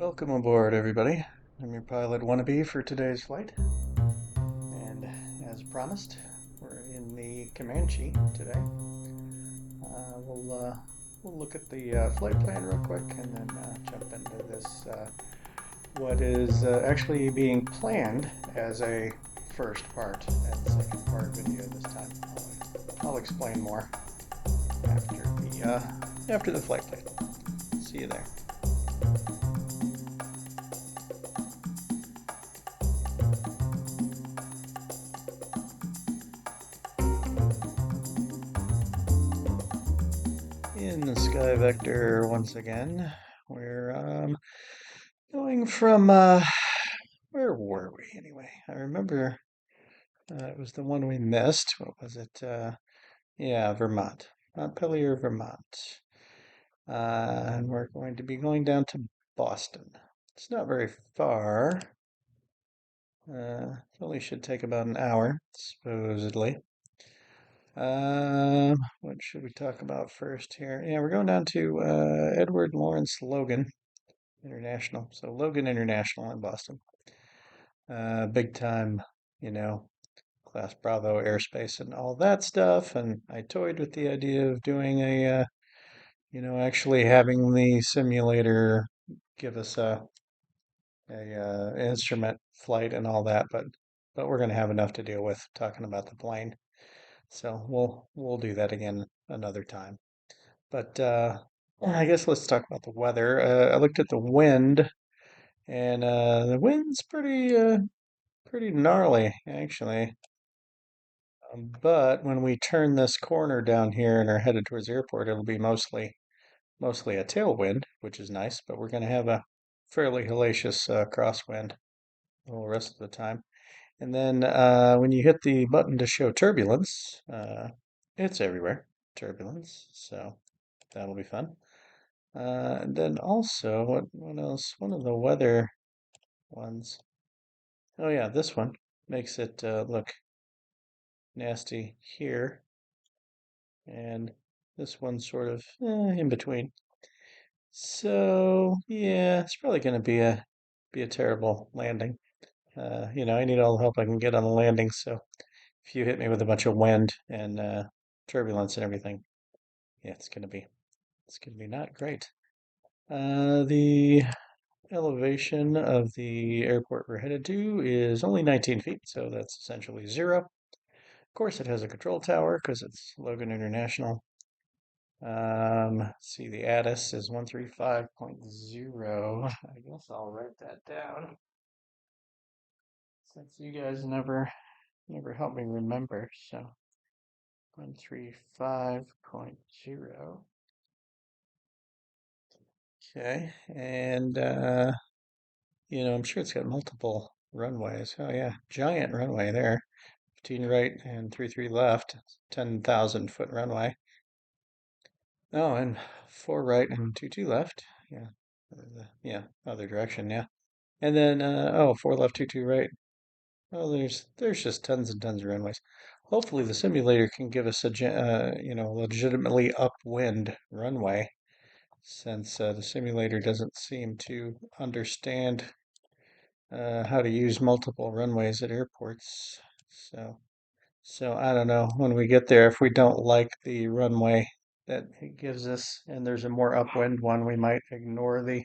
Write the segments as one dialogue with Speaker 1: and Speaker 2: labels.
Speaker 1: Welcome aboard, everybody. I'm your pilot wannabe for today's flight. And as promised, we're in the Comanche today. We'll look at the flight plan real quick and then jump into this, what is actually being planned as a first part and second part video this time. I'll explain more after the flight plan. See you there. In the sky vector once again. We're going from where were we anyway? I remember it was the one we missed. What was it? Yeah, Vermont, Montpelier, Vermont. And we're going to be going down to Boston. It's not very far. It only should take about an hour, supposedly. What should we talk about first here? Yeah, we're going down to Edward Lawrence Logan International. So Logan International in Boston. Big time, you know, Class Bravo airspace and all that stuff. And I toyed with the idea of doing actually having the simulator give us a instrument flight and all that, but we're going to have enough to deal with talking about the plane. So we'll do that again another time. But I guess let's talk about the weather. I looked at the wind, and the wind's pretty gnarly actually. But when we turn this corner down here and are headed towards the airport, it'll be mostly a tailwind, which is nice. But we're going to have a fairly hellacious crosswind the whole rest of the time. And then when you hit the button to show turbulence, it's everywhere, turbulence. So that'll be fun. And then also, what else? One of the weather ones. Oh yeah, this one makes it look nasty here, and this one's sort of in between. So yeah, it's probably going to be a terrible landing. I need all the help I can get on the landing. So if you hit me with a bunch of wind and turbulence and everything, yeah, it's gonna be not great. The elevation of the airport we're headed to is only 19 feet, so that's essentially zero. Of course, it has a control tower because it's Logan International. Let's see, the ATIS is 135.0. I guess I'll write that down since you guys never help me remember. So 135.0. Okay, and I'm sure it's got multiple runways. Oh yeah, giant runway there. 15 right and 33 left. 10,000-foot runway. Oh, and 4 right and 22 left. Yeah. Yeah, other direction, yeah. And then 4 left, 22 right. Oh, there's just tons and tons of runways. Hopefully the simulator can give us legitimately upwind runway, since the simulator doesn't seem to understand how to use multiple runways at airports. So I don't know. When we get there, if we don't like the runway that it gives us, and there's a more upwind one, we might ignore the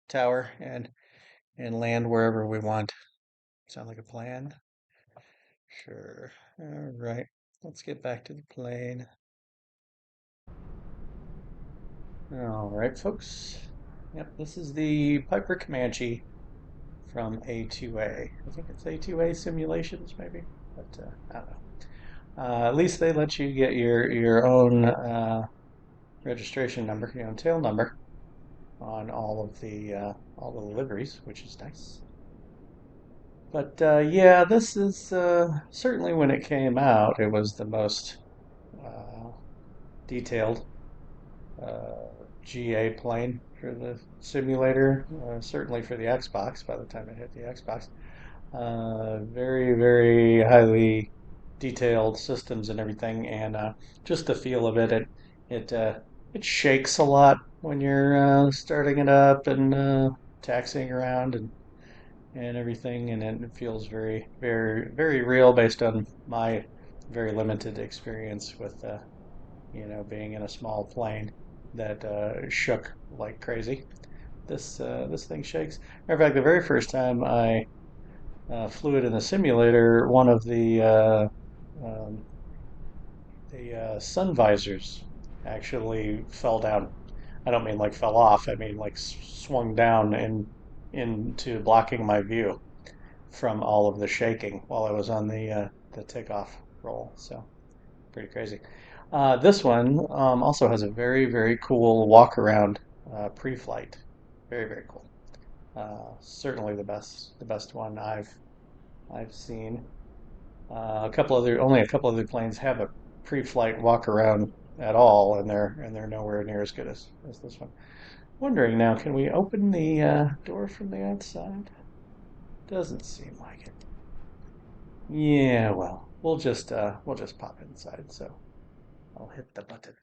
Speaker 1: tower and land wherever we want. Sound like a plan? Sure. All right. Let's get back to the plane. All right, folks. Yep, this is the Piper Comanche from A2A. I think it's A2A Simulations, maybe, but I don't know. At least they let you get your own registration number, your own tail number on all the liveries, which is nice. But yeah, this is certainly when it came out, it was the most uh, detailed uh, GA plane for the simulator, certainly for the Xbox by the time it hit the Xbox. Very, very highly detailed systems and everything, and just the feel of it shakes a lot when you're starting it up, and taxiing around and everything, and it feels very, very, very real based on my very limited experience with, being in a small plane that shook like crazy. This thing shakes. Matter of fact, the very first time I flew it in the simulator, one of um, the sun visors actually fell down. I don't mean like fell off. I mean like swung down and into blocking my view from all of the shaking while I was on the takeoff roll. So pretty crazy. This one also has a very, very cool walk around pre-flight. Very, very cool. Certainly the best one I've seen. Only a couple other planes have a pre-flight walk around at all, and they're nowhere near as good as this one. Wondering now, can we open the door from the outside? Doesn't seem like it. Yeah, well, we'll just pop inside. So I'll hit the button.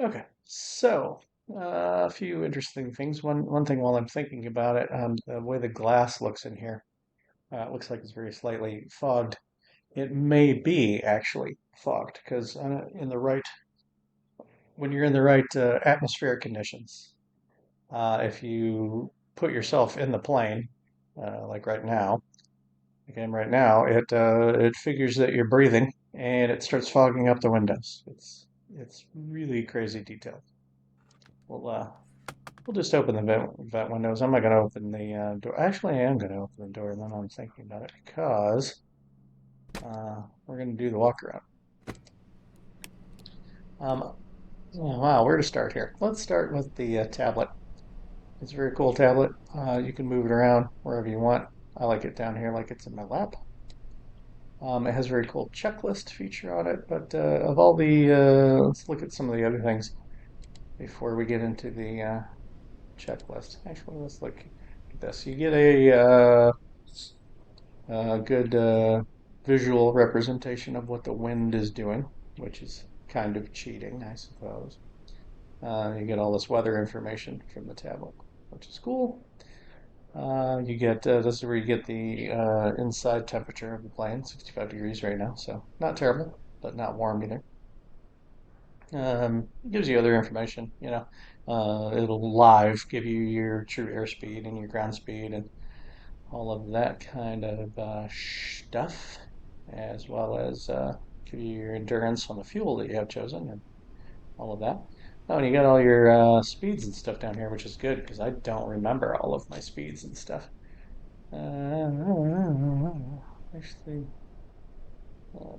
Speaker 1: Okay, so a few interesting things. One thing while I'm thinking about it, the way the glass looks in here, it looks like it's very slightly fogged. It may be actually fogged because when you're in the right atmospheric conditions, if you put yourself in the plane, like right now, again, right now, it figures that you're breathing and it starts fogging up the windows. It's really crazy detail. We'll uh, we'll just open the vent windows. I'm not going to open the door. Actually, I am going to open the door, and then I'm thinking about it because we're going to do the walk around. Oh, wow, where to start here? Let's start with the tablet. It's a very cool tablet. You can move it around wherever you want. I like it down here like it's in my lap. It has a very cool checklist feature on it, but of all let's look at some of the other things before we get into the checklist. Actually, let's look at this. You get a good visual representation of what the wind is doing, which is kind of cheating, I suppose. You get all this weather information from the tablet, which is cool. You get this is where you get the inside temperature of the plane, 65 degrees right now, so not terrible, but not warm either. It gives you other information, it'll live give you your true airspeed and your ground speed and all of that kind of stuff, as well as give you your endurance on the fuel that you have chosen and all of that. Oh, and you got all your speeds and stuff down here, which is good because I don't remember all of my speeds and stuff. Actually,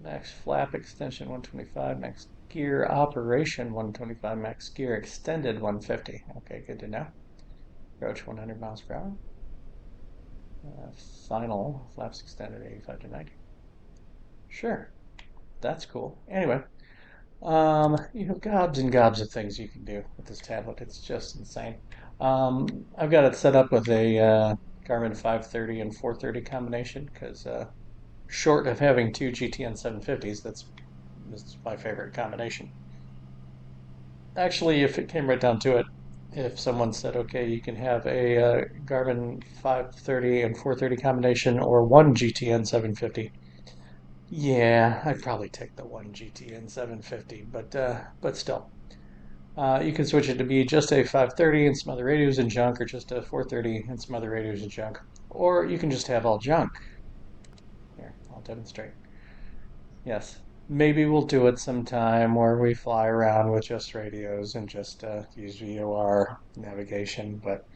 Speaker 1: max flap extension 125, max gear operation 125, max gear extended 150. Okay, good to know. Approach 100 miles per hour. Final flaps extended 85 to 90. Sure, that's cool. Anyway, you have gobs and gobs of things you can do with this tablet. It's just insane. I've got it set up with a Garmin 530 and 430 combination because short of having two GTN 750s, that's my favorite combination. Actually, if it came right down to it, if someone said, okay, you can have a Garmin 530 and 430 combination or one GTN 750, yeah, I'd probably take the one GTN 750, but still. You can switch it to be just a 530 and some other radios and junk, or just a 430 and some other radios and junk. Or you can just have all junk. Here, I'll demonstrate. Yes, maybe we'll do it sometime where we fly around with just radios and just use VOR navigation, but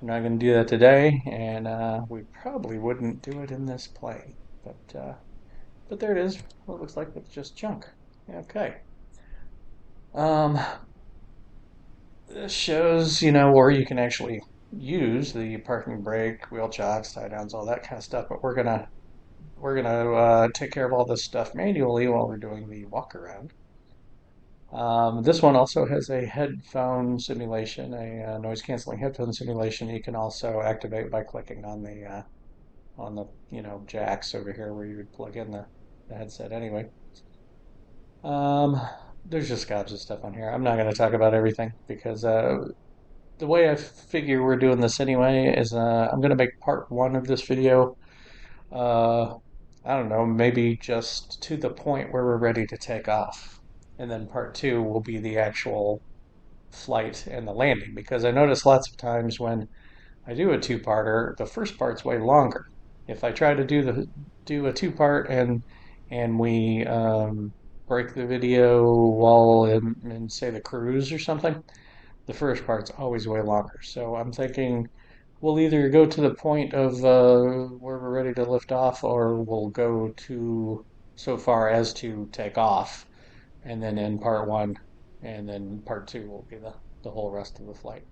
Speaker 1: we're not going to do that today, and we probably wouldn't do it in this plane. But there it is. What it looks like it's just junk. Okay. Um, this shows, where you can actually use the parking brake, wheel chocks, tie downs, all that kind of stuff. But we're gonna take care of all this stuff manually while we're doing the walk around. This one also has a headphone simulation, a noise canceling headphone simulation. You can also activate by clicking on the jacks over here where you would plug in the headset anyway. Um, there's just gobs of stuff on here. I'm not going to talk about everything because the way I figure we're doing this anyway is I'm going to make part one of this video. Uh, I don't know, maybe just to the point where we're ready to take off. And then part two will be the actual flight and the landing because I notice lots of times when I do a two-parter, the first part's way longer. If I try to do a two-part and we break the video while in say the cruise or something, the first part's always way longer. So I'm thinking we'll either go to the point of where we're ready to lift off, or we'll go to so far as to take off, and then end part one, and then part two will be the whole rest of the flight.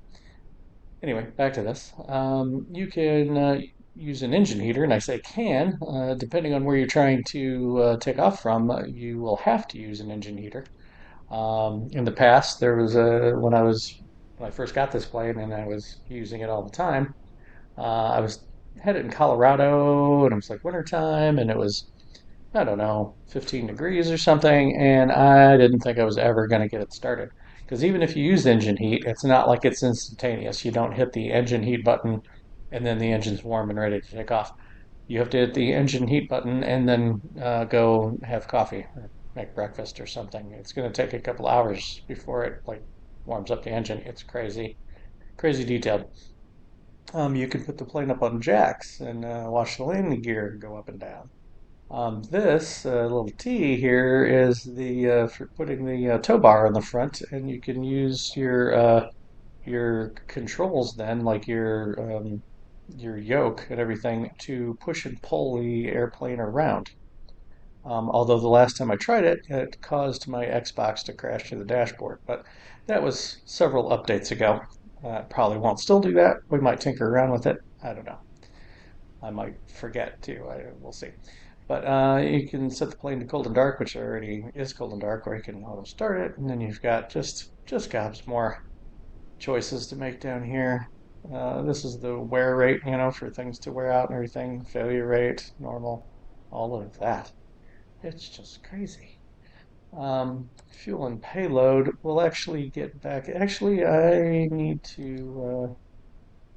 Speaker 1: Anyway, back to this. You can use an engine heater, and I say can, depending on where you're trying to take off from, you will have to use an engine heater. In the past, there was when I first got this plane and I was using it all the time. I was headed in Colorado, and it was like wintertime, and it was, I don't know, 15 degrees or something, and I didn't think I was ever going to get it started. Because even if you use engine heat, it's not like it's instantaneous. You don't hit the engine heat button and then the engine's warm and ready to take off. You have to hit the engine heat button and then go have coffee or make breakfast or something. It's going to take a couple hours before it like warms up the engine. It's crazy, crazy detailed. You can put the plane up on jacks and watch the landing gear go up and down. This little T here is the for putting the tow bar on the front, and you can use your controls then, like your yoke and everything, to push and pull the airplane around. Although the last time I tried it, it caused my Xbox to crash to the dashboard, but that was several updates ago. Probably won't still do that. We might tinker around with it. I don't know. I might forget too. We'll see. But you can set the plane to cold and dark, which already is cold and dark, or you can auto start it, and then you've got just gobs more choices to make down here. This is the wear rate, for things to wear out and everything, failure rate, normal, all of that. It's just crazy. Fuel and payload. We'll actually get back. Actually, I need to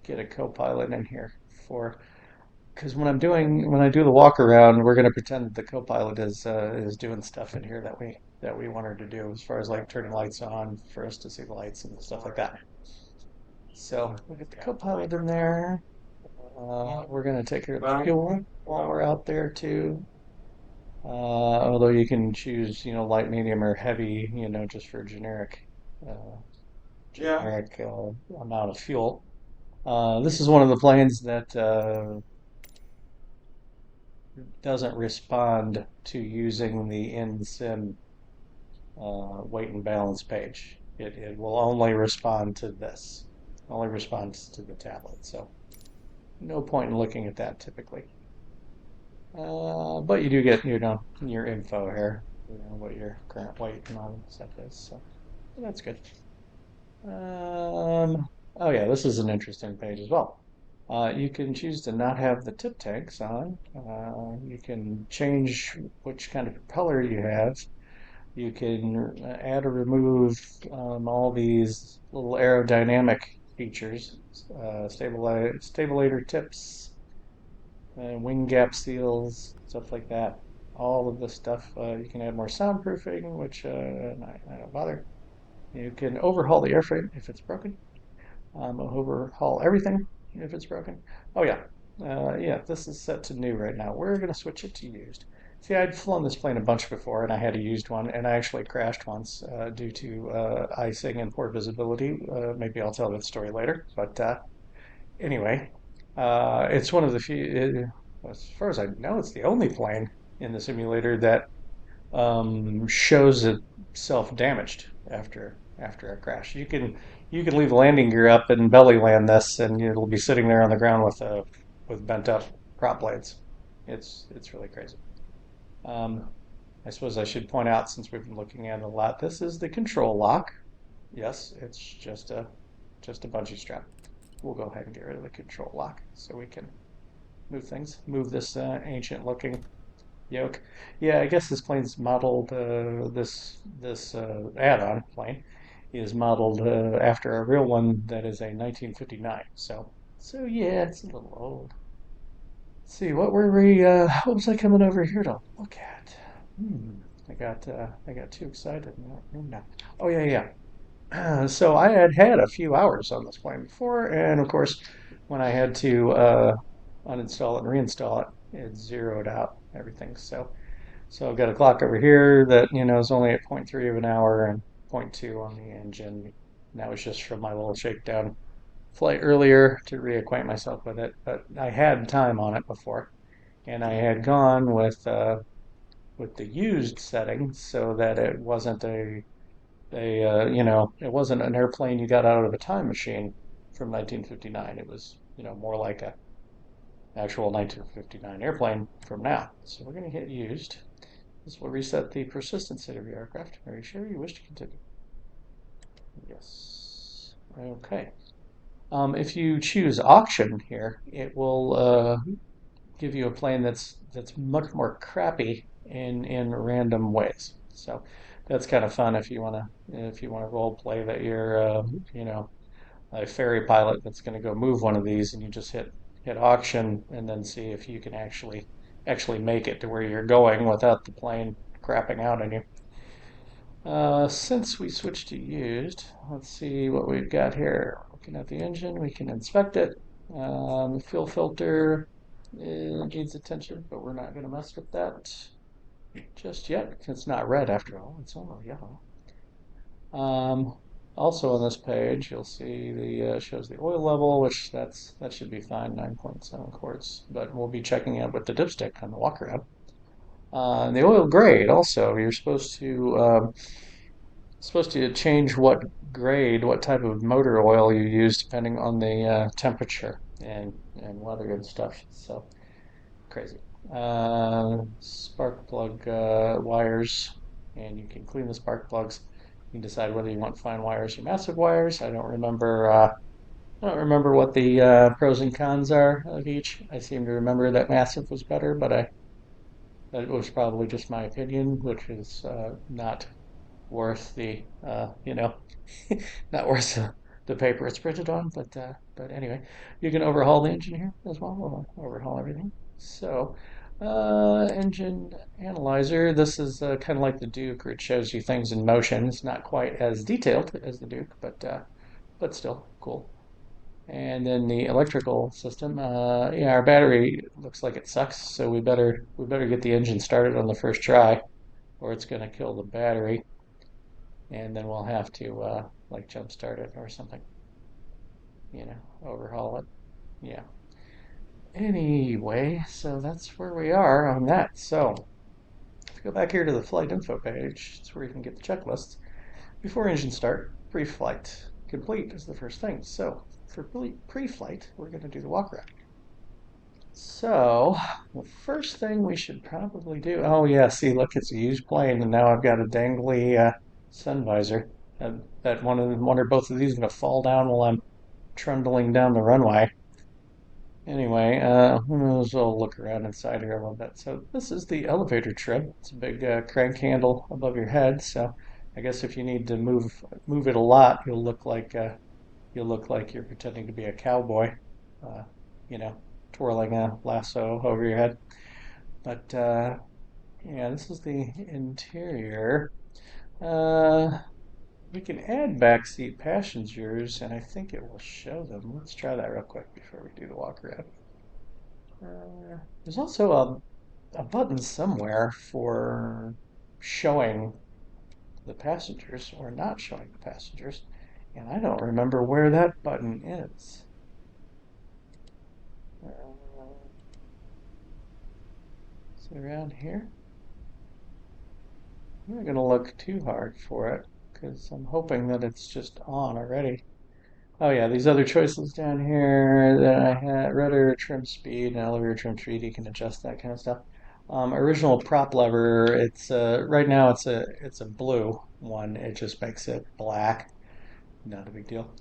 Speaker 1: get a co-pilot in here for because when I do the walk around, we're gonna pretend that the co-pilot is doing stuff in here that we want her to do, as far as like turning lights on for us to see the lights and stuff like that. So we'll get the co-pilot in there. We're gonna take care of the fuel while we're out there too. Although you can choose, light, medium, or heavy, just for uh, generic amount of fuel. This is one of the planes that doesn't respond to using the in-sim weight and balance page. It will only respond to this, only responds to the tablet. So no point in looking at that typically. But you do get, your info here, what your current weight and all that stuff is. So that's good. Oh yeah, this is an interesting page as well. You can choose to not have the tip tanks on. You can change which kind of propeller you have. You can add or remove all these little aerodynamic features, stabilator tips, wing gap seals, stuff like that. All of this stuff. You can add more soundproofing, which I don't bother. You can overhaul the airframe if it's broken. Overhaul everything if it's broken. Oh yeah, yeah. This is set to new right now. We're gonna switch it to used. See, I'd flown this plane a bunch before, and I had a used one, and I actually crashed once due to icing and poor visibility. Maybe I'll tell that story later. But anyway, it's one of the few. As far as I know, it's the only plane in the simulator that shows itself damaged after a crash. You can leave landing gear up and belly land this, and it'll be sitting there on the ground with bent up prop blades. It's really crazy. Um, I suppose I should point out, since we've been looking at it a lot, this is the control lock. Yes, it's just a bungee strap. We'll go ahead and get rid of the control lock so we can move things. Move this ancient looking yoke. Yeah, I guess this plane's modeled this add-on plane is modeled after a real one that is a 1959. So yeah, it's a little old. Let's see, what were we? What was I coming over here to look at? Hmm, I got too excited. No. Oh yeah. So I had had a few hours on this plane before, and of course, when I had to uninstall it and reinstall it, it zeroed out everything. So I've got a clock over here that is only at point 0.3 of an hour and point 0.2 on the engine. And that was just from my little shakedown flight earlier to reacquaint myself with it. But I had time on it before, and I had gone with the used setting so that it wasn't it wasn't an airplane you got out of a time machine from 1959. It was more like a actual 1959 airplane from now. So we're going to hit used. This will reset the persistent state of your aircraft. Are you sure you wish to continue? Yes. Okay. If you choose auction here, it will give you a plane that's much more crappy in random ways. So that's kind of fun if you want to role play that you're you know a ferry pilot that's going to go move one of these, and you just hit auction and then see if you can actually make it to where you're going without the plane crapping out on you. Since we switched to used, let's see what we've got here. Looking at the engine, we can inspect it. The fuel filter needs attention, but we're not going to mess with that just yet. It's not red after all, it's only yellow. Um, Also on this page, you'll see the shows the oil level, which that should be fine, 9.7 quarts. But we'll be checking it with the dipstick on the walk around. And the oil grade also, you're supposed to change what type of motor oil you use depending on the temperature and weather and stuff. So crazy. Spark plug wires, and you can clean the spark plugs. You can decide whether you want fine wires or massive wires. I don't remember. I don't remember what the pros and cons are of each. I seem to remember that massive was better, but that was probably just my opinion, which is not worth the not worth the paper it's printed on. But anyway, you can overhaul the engine here as well. We'll overhaul everything. So engine analyzer. This is kind of like the Duke, where it shows you things in motion. It's not quite as detailed as the Duke, but still cool. And then the electrical system. Yeah, our battery looks like it sucks, so we better get the engine started on the first try, or it's going to kill the battery, and then we'll have to like jump start it or something, overhaul it. Yeah. Anyway, so that's where we are on that. So if you go back here to the flight info page, it's where you can get the checklists. Before engine start, pre-flight complete is the first thing. So for pre-flight, we're going to do the walk around. So the first thing we should probably do. Oh yeah, see, look, it's a used plane, and now I've got a dangly sun visor. That one or both of these are going to fall down while I'm trundling down the runway. Anyway, we'll look around inside here a little bit. So this is the elevator trim. It's a big crank handle above your head. So I guess if you need to move it a lot, you'll look like you're pretending to be a cowboy, uh, you know, twirling a lasso over your head. But yeah, this is the interior. Uh, we can add backseat passengers, and I think it will show them. Let's try that real quick before we do the walk around. There's also a button somewhere for showing the passengers or not showing the passengers, and I don't remember where that button is. Is it around here? I'm not going to look too hard for it because I'm hoping that it's just on already. Oh yeah, these other choices down here that I had, rudder trim speed and elevator trim speed, you can adjust that kind of stuff. Original prop lever, it's right now it's a blue one. It just makes it black. Not a big deal.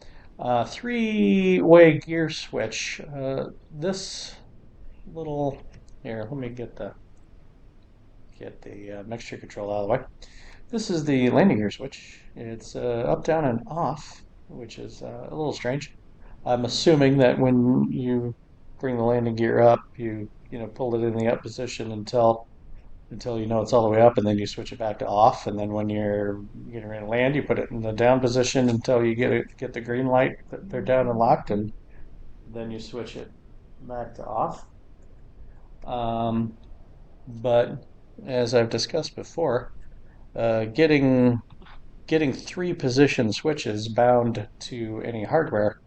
Speaker 1: Three-way gear switch. This little here, let me get the get the mixture control out of the way. This is the landing gear switch. It's up, down, and off, which is a little strange. I'm assuming that when you bring the landing gear up, you know pull it in the up position until you know it's all the way up, and then you switch it back to off. And then when you're getting ready to land, you put it in the down position until you get the green light that they're down and locked, and then you switch it back to off. Um, but as I've discussed before, getting three position switches bound to any hardware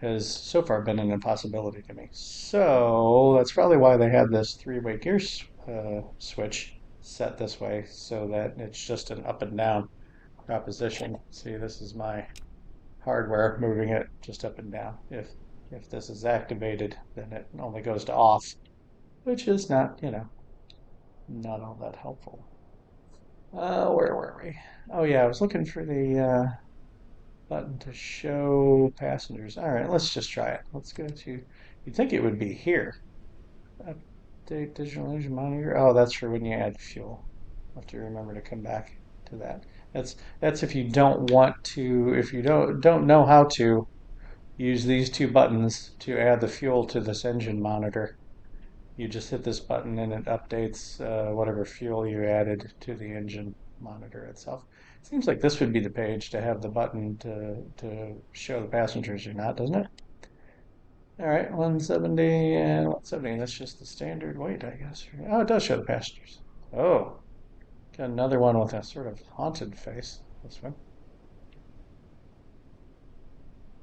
Speaker 1: has so far been an impossibility to me. So that's probably why they had this three-way gear switch set this way, so that it's just an up and down proposition. See, this is my hardware moving it just up and down. If this is activated, then it only goes to off, which is not, not all that helpful. Where were we? Oh yeah, I was looking for the button to show passengers. All right, let's just try it. Let's go to, you'd think it would be here. Update digital engine monitor. Oh, that's for when you add fuel. I'll have to remember to come back to that. That's if you don't want to, if you don't know how to use these two buttons to add the fuel to this engine monitor. You just hit this button and it updates whatever fuel you added to the engine monitor itself. Seems like this would be the page to have the button to show the passengers or not, doesn't it? All right, 170 and 170. That's just the standard weight, I guess. Oh, it does show the passengers. Oh, got another one with a sort of haunted face. This one.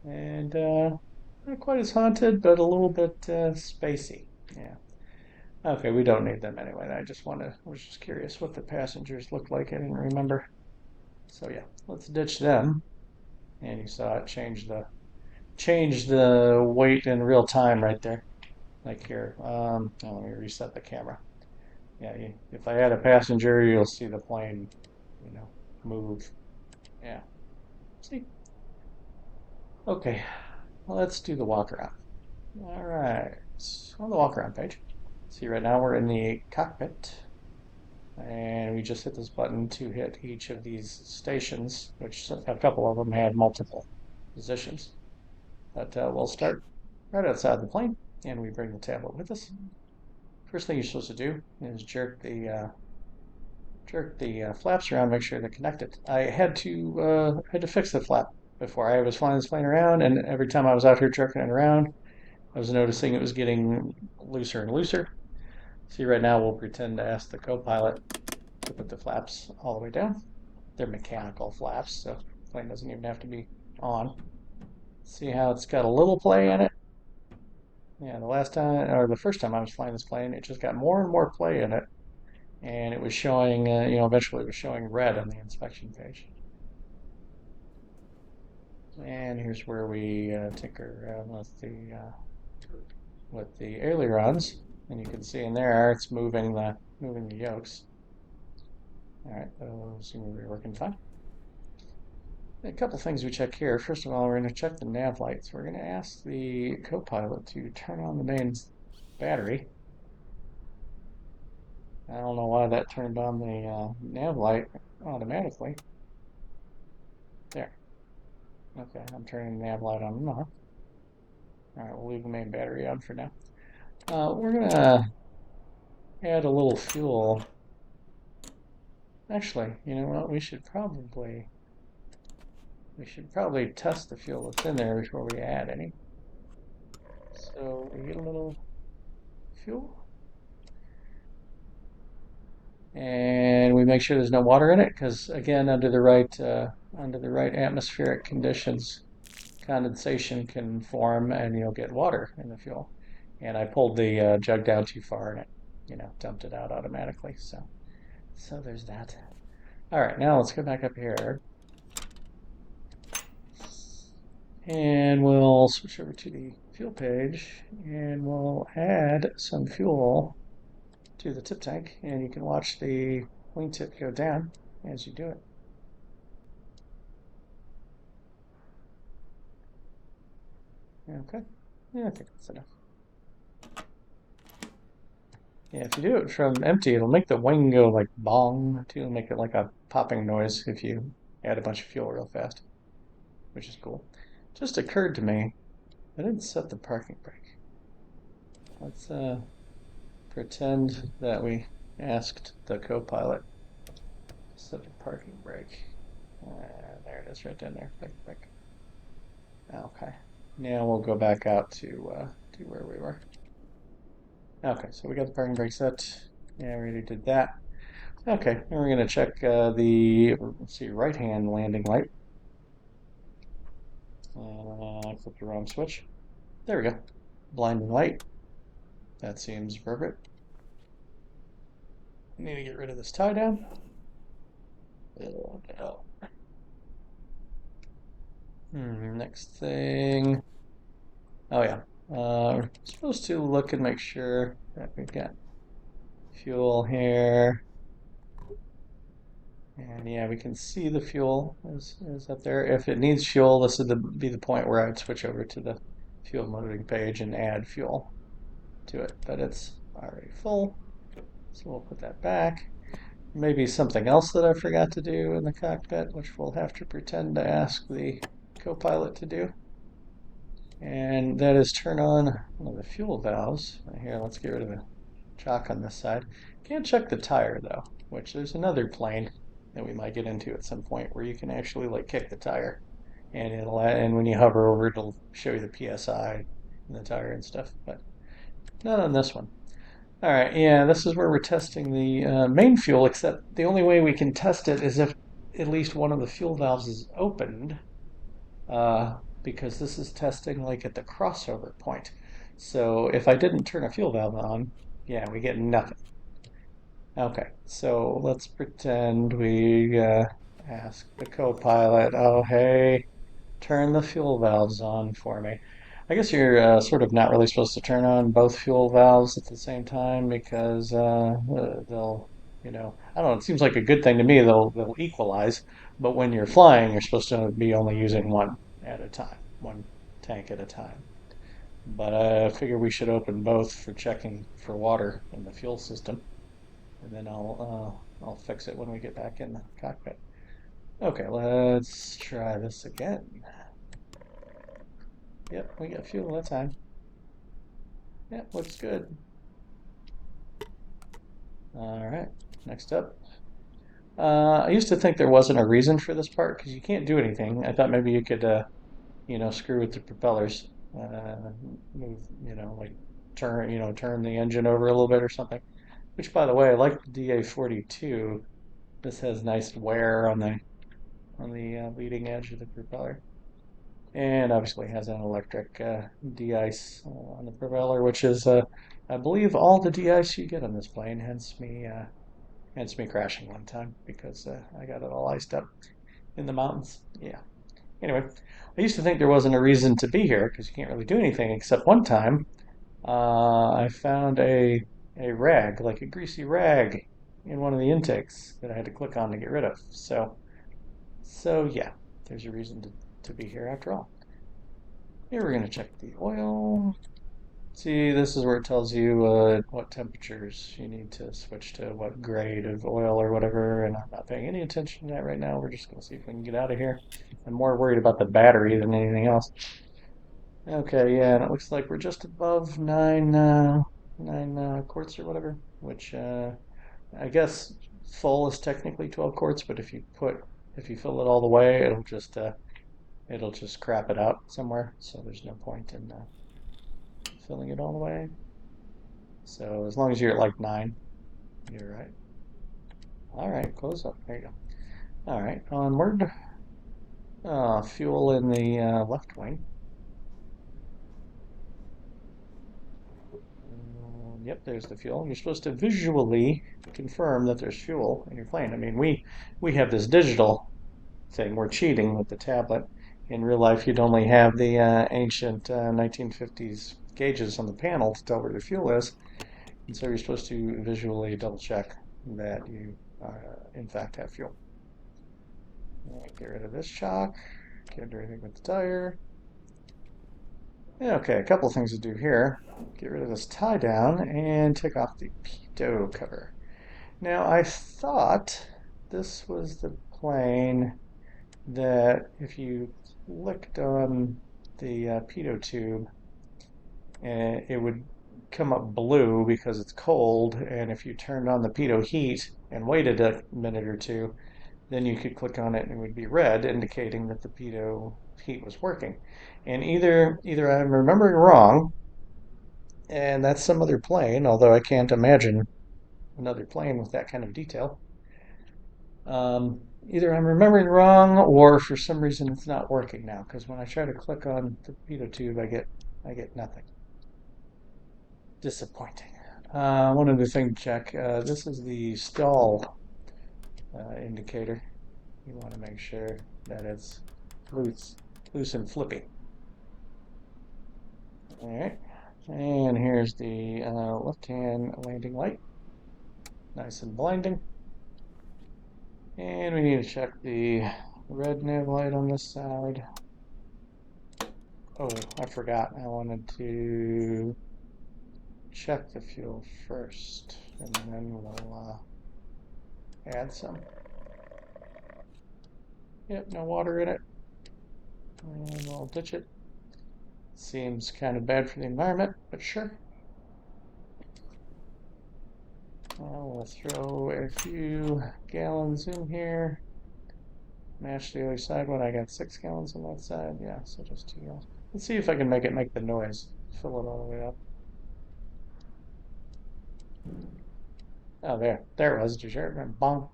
Speaker 1: And not quite as haunted, but a little bit spacey. Yeah. Okay, we don't need them anyway. I was just curious what the passengers looked like. I didn't remember. So yeah, let's ditch them. And you saw it change the weight in real time right there. Like here. Let me reset the camera. Yeah, if I add a passenger, you'll see the plane, you know, move. Yeah. See? Okay. Well, let's do the walk around. All right. So on the walk around page. See, right now we're in the cockpit. And we just hit this button to hit each of these stations, which a couple of them have multiple positions. But we'll start right outside the plane, and we bring the tablet with us. First thing you're supposed to do is jerk the flaps around, make sure they're connected. I had to fix the flap before. I was flying this plane around, and every time I was out here jerking it around, I was noticing it was getting looser and looser. See, right now we'll pretend to ask the co-pilot to put the flaps all the way down. They're mechanical flaps, so the plane doesn't even have to be on. See how it's got a little play in it? Yeah, the first time I was flying this plane, it just got more and more play in it, and it was showing, eventually it was showing red on the inspection page. And here's where we tinker around with the ailerons, and you can see in there it's moving the yokes. All right, those seem to be working fine. A couple things we check here. First of all, we're going to check the nav lights. We're going to ask the co-pilot to turn on the main battery. I don't know why that turned on the nav light automatically. There. Okay, I'm turning the nav light on and off. All right, we'll leave the main battery on for now. We're going to add a little fuel. Actually, you know what? We should probably test the fuel that's in there before we add any. So we get a little fuel, and we make sure there's no water in it, because again, under the right atmospheric conditions, condensation can form, and you'll get water in the fuel. And I pulled the jug down too far, and it, dumped it out automatically. So there's that. All right, now let's go back up here. And we'll switch over to the fuel page, and we'll add some fuel to the tip tank, and you can watch the wingtip go down as you do it. Okay, yeah, I think that's enough. Yeah, if you do it from empty, it'll make the wing go like bong too, and make it like a popping noise if you add a bunch of fuel real fast, which is cool. Just occurred to me, I didn't set the parking brake. Let's pretend that we asked the co-pilot to set the parking brake. There it is, right down there. Parking brake. Okay. Now we'll go back out to where we were. Okay, so we got the parking brake set. Yeah, we already did that. Okay, and we're going to check the, let's see, right-hand landing light. I clicked the wrong switch. There we go. Blinding light. That seems appropriate. Need to get rid of this tie down. Oh, no. Next thing. Oh yeah. We're supposed to look and make sure that we've got fuel here. And yeah, we can see the fuel is up there. If it needs fuel, this would be the point where I'd switch over to the fuel loading page and add fuel to it. But it's already full, so we'll put that back. Maybe something else that I forgot to do in the cockpit, which we'll have to pretend to ask the co-pilot to do. And that is turn on one of the fuel valves. Right here, let's get rid of the chock on this side. Can't check the tire though, which there's another plane that we might get into at some point where you can actually like kick the tire, and when you hover over it'll show you the PSI in the tire and stuff, but not on this one. All right, yeah, this is where we're testing the main fuel, except the only way we can test it is if at least one of the fuel valves is opened, because this is testing like at the crossover point. So if I didn't turn a fuel valve on, yeah, we get nothing. Okay, so let's pretend we ask the co-pilot, oh, hey, turn the fuel valves on for me. I guess you're sort of not really supposed to turn on both fuel valves at the same time because they'll, I don't know, it seems like a good thing to me. They'll equalize, but when you're flying, you're supposed to be only using one at a time, one tank at a time. But I figure we should open both for checking for water in the fuel system, and then I'll fix it when we get back in the cockpit. Okay, let's try this again. Yep, we got fuel that time. Yep, looks good. All right, next up. I used to think there wasn't a reason for this part because you can't do anything. I thought maybe you could, screw with the propellers, move, like turn the engine over a little bit or something. Which, by the way, like the DA-42, this has nice wear on the leading edge of the propeller. And obviously has an electric de-ice on the propeller, which is, I believe, all the de-ice you get on this plane. Hence me crashing one time because I got it all iced up in the mountains. Yeah. Anyway, I used to think there wasn't a reason to be here because you can't really do anything. Except one time, I found a rag, like a greasy rag, in one of the intakes that I had to click on to get rid of. So yeah, there's a reason to be here after all. Here we're going to check the oil. See, this is where it tells you what temperatures you need to switch to what grade of oil or whatever, and I'm not paying any attention to that right now. We're just going to see if we can get out of here. I'm more worried about the battery than anything else. Okay, yeah, and it looks like we're just above nine quarts or whatever, which I guess full is technically 12 quarts, but if you fill it all the way, it'll just crap it out somewhere. So there's no point in filling it all the way. So as long as you're at like 9, you're right. All right, close up. There you go. All right, onward. Fuel in the left wing. Yep, there's the fuel. You're supposed to visually confirm that there's fuel in your plane. I mean, we have this digital thing. We're cheating with the tablet. In real life, you'd only have the ancient 1950s gauges on the panel to tell where the fuel is. And so you're supposed to visually double check that you in fact have fuel. Get rid of this shock. Can't do anything with the tire. Okay, a couple of things to do here. Get rid of this tie down and take off the pitot cover. Now I thought this was the plane that if you clicked on the pitot tube, it would come up blue because it's cold, and if you turned on the pitot heat and waited a minute or two, then you could click on it and it would be red, indicating that the pitot heat was working. And either I'm remembering wrong, and that's some other plane, although I can't imagine another plane with that kind of detail. Either I'm remembering wrong, or for some reason it's not working now. Because when I try to click on the pitot tube, I get nothing. Disappointing. One other thing to check. This is the stall indicator. You want to make sure that it's loose, loose and flippy. All right. And here's the left-hand landing light. Nice and blinding. And we need to check the red nav light on this side. Oh, I forgot. I wanted to check the fuel first, and then we'll add some. Yep, no water in it. And we'll ditch it. Seems kind of bad for the environment, but sure. We'll throw a few gallons in here. Match the other side when I got 6 gallons on that side. Yeah, so just 2 gallons. Let's see if I can make it make the noise. Fill it all the way up. Oh, there it was. Did you hear it? Bong.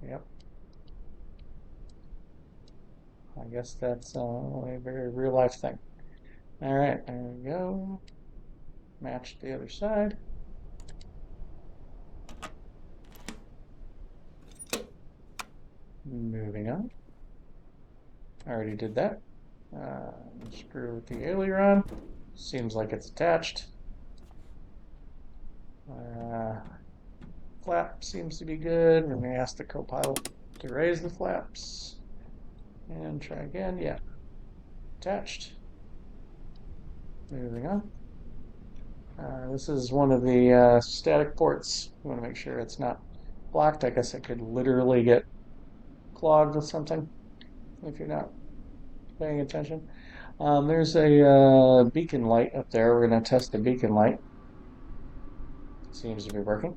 Speaker 1: Yep. I guess that's a very real life thing. All right, there we go. Match the other side. Moving on. I already did that. Screw with the aileron. Seems like it's attached. Flap seems to be good. We're going to ask the co-pilot to raise the flaps. And try again. Yeah. Attached. Moving on. This is one of the static ports. You want to make sure it's not blocked. I guess it could literally get clogged with something if you're not paying attention. There's a beacon light up there. We're going to test the beacon light. Seems to be working.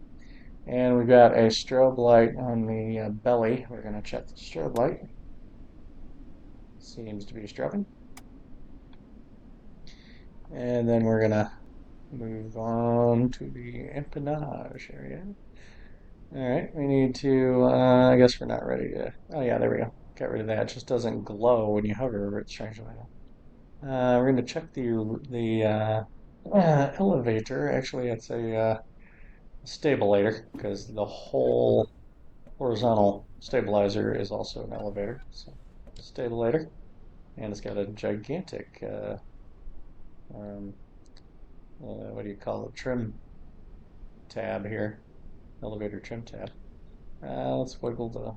Speaker 1: And we've got a strobe light on the belly. We're going to check the strobe light. Seems to be strobing. And then we're going to move on to the empennage area. All right, we need to, I guess we're not ready to, oh yeah, there we go. Get rid of that. It just doesn't glow when you hover over it strangely enough. We're going to check the elevator. Actually, it's a stabilator because the whole horizontal stabilizer is also an elevator. So, stabilator, and it's got a gigantic, what do you call it? Trim tab here, elevator trim tab. Let's wiggle the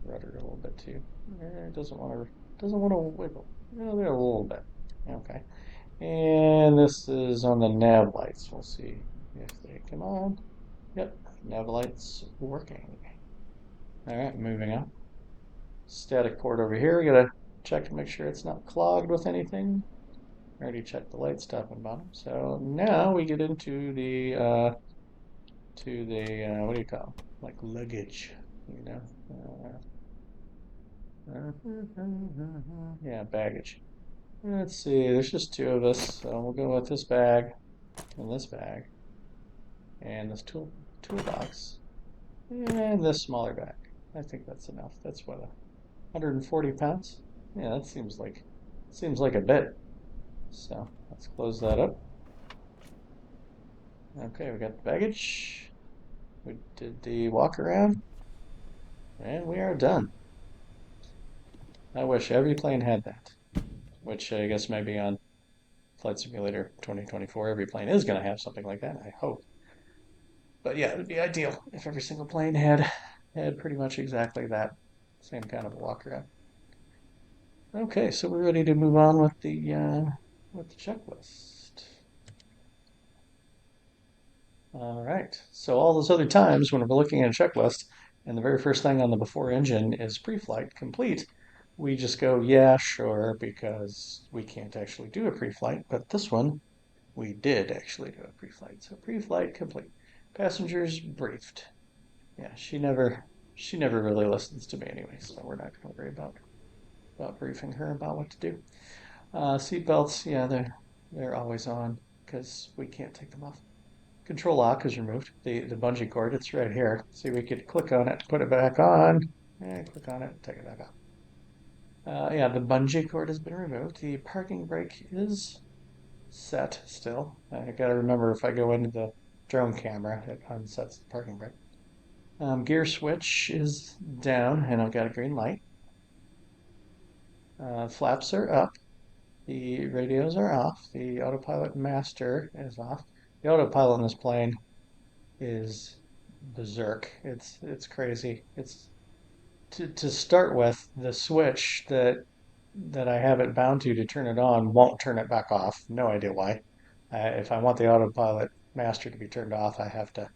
Speaker 1: rudder a little bit too. It doesn't want to wiggle. There a little bit. Okay. And this is on the nav lights. We'll see if they come on. Yep, nav lights working. All right, moving on. Static port over here. We gotta check to make sure it's not clogged with anything. I already checked the lights top and bottom. So now we get into the what do you call it? Like luggage, you know? Yeah, baggage. Let's see, there's just 2 of us, so we'll go with this bag and this bag and this toolbox and this smaller bag. I think that's enough. That's what, 140 pounds? Yeah, that seems like a bit. So let's close that up. Okay, we got the baggage. We did the walk around, and we are done. I wish every plane had that, which I guess maybe on Flight Simulator 2024, every plane is going to have something like that, I hope. But yeah, it would be ideal if every single plane had pretty much exactly that same kind of a walk around. Okay, so we're ready to move on with the with the checklist. All right. So all those other times when we're looking at a checklist and the very first thing on the before engine is pre-flight complete, we just go, yeah, sure, because we can't actually do a pre-flight. But this one, we did actually do a pre-flight. So pre-flight complete. Passengers briefed. Yeah, she never really listens to me anyway, so we're not going to worry about briefing her about what to do. Seat belts, yeah, they're always on because we can't take them off. Control lock is removed. The bungee cord, it's right here. See, we could click on it, put it back on, and click on it, take it back off. Yeah, the bungee cord has been removed. The parking brake is set still. I gotta remember if I go into the drone camera, it unsets the parking brake. Gear switch is down, and I've got a green light. Flaps are up. The radios are off. The autopilot master is off. The autopilot in this plane is berserk. It's crazy. It's to start with, the switch that I have it bound to turn it on won't turn it back off. No idea why. If I want the autopilot master to be turned off, I have to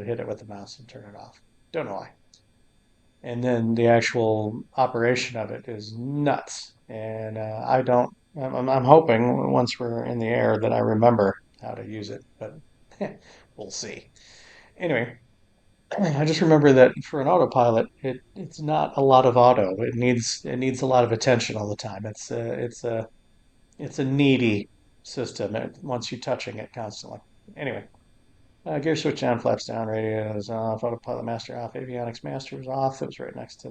Speaker 1: hit it with the mouse and turn it off. Don't know why. And then the actual operation of it is nuts. And I don't. I'm hoping once we're in the air that I remember how to use it, but we'll see. Anyway, I just remember that for an autopilot, it's not a lot of auto. It needs a lot of attention all the time. It's a needy system. It wants you touching it constantly. Anyway, gear switch on, flaps down, radio is off, autopilot master off, avionics master is off. It was right next to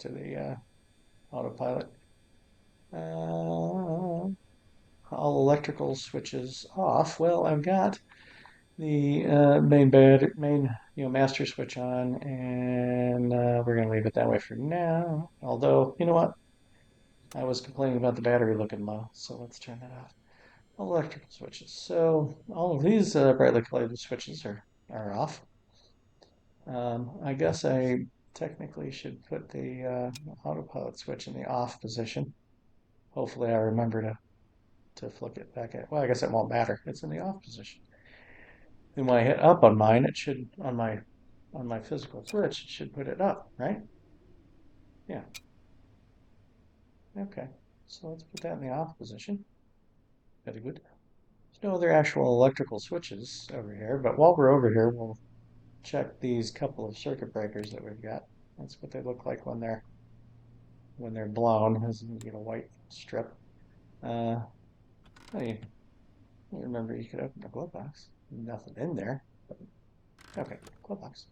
Speaker 1: the autopilot. All electrical switches off. Well, I've got the main master switch on, and we're gonna leave it that way for now. Although, you know what? I was complaining about the battery looking low, so let's turn that off. Electrical switches. So all of these brightly colored switches are off. I guess I technically should put the autopilot switch in the off position. Hopefully, I remember to flick it back at. Well, I guess it won't matter. It's in the off position. Then when I hit up on mine, it should on my physical switch, it should put it up, right? Yeah. Okay. So let's put that in the off position. Very good. There's no other actual electrical switches over here, but while we're over here, we'll check these couple of circuit breakers that we've got. That's what they look like when they're blown, as you get a white strip. Uh, oh, you remember you could open the glove box. Nothing in there. Okay, glove box.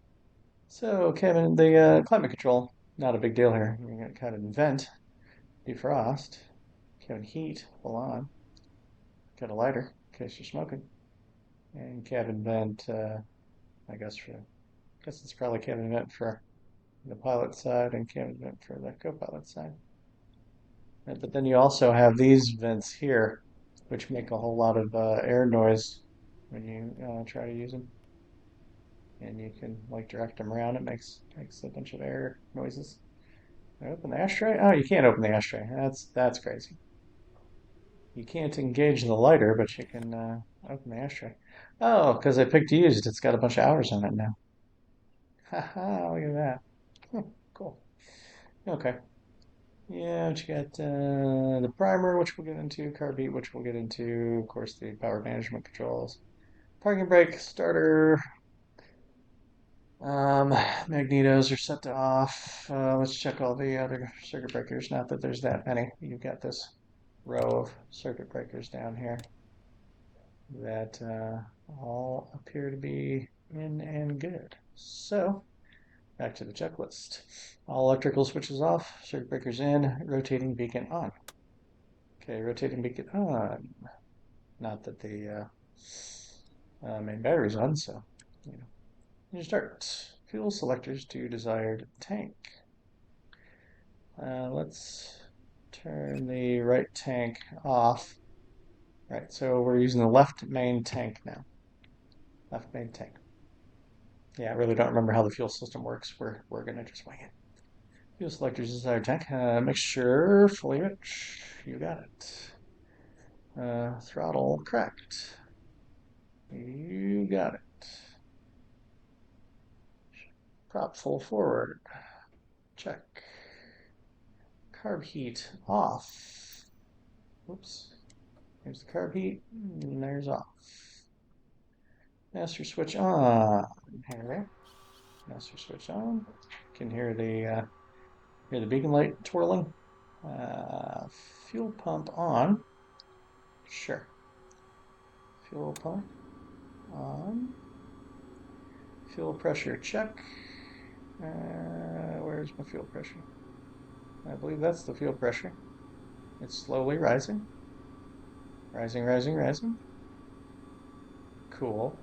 Speaker 1: So, Kevin, the climate control, not a big deal here. You're going to kind of vent, defrost, cabin heat, full on. Got a lighter in case you're smoking, and cabin vent. I guess it's probably cabin vent for the pilot side and cabin vent for the co-pilot side. But then you also have these vents here, which make a whole lot of air noise when you try to use them, and you can like direct them around. It makes a bunch of air noises. Open the ashtray? Oh, you can't open the ashtray. That's crazy. You can't engage the lighter, but you can open the ashtray. Oh, because I picked used. It's got a bunch of hours on it now. Haha, look at that. Cool. Okay. Yeah, but you got the primer, which we'll get into, carb heat, which we'll get into, of course, the power management controls, parking brake, starter, magnetos are set to off. Let's check all the other circuit breakers. Not that there's that many. You've got this row of circuit breakers down here that all appear to be in and good. So, back to the checklist. All electrical switches off, circuit breakers in, rotating beacon on. Okay, rotating beacon on. Not that the main battery's on, so you know. You start. Fuel selectors to desired tank. Let's turn the right tank off. Right, so we're using the left main tank now. Left main tank. Yeah, I really don't remember how the fuel system works. We're gonna just wing it. Fuel selectors desired tank. Mixture fully rich. You got it. Throttle cracked. You got it. Prop full forward. Check. Carb heat off. Oops. Here's the carb heat. And there's off. Master switch on. Here. Master switch on. Can hear the beacon light twirling. Fuel pump on. Sure. Fuel pump on. Fuel pressure check. Where's my fuel pressure? I believe that's the fuel pressure. It's slowly rising. Rising, rising, rising. Cool.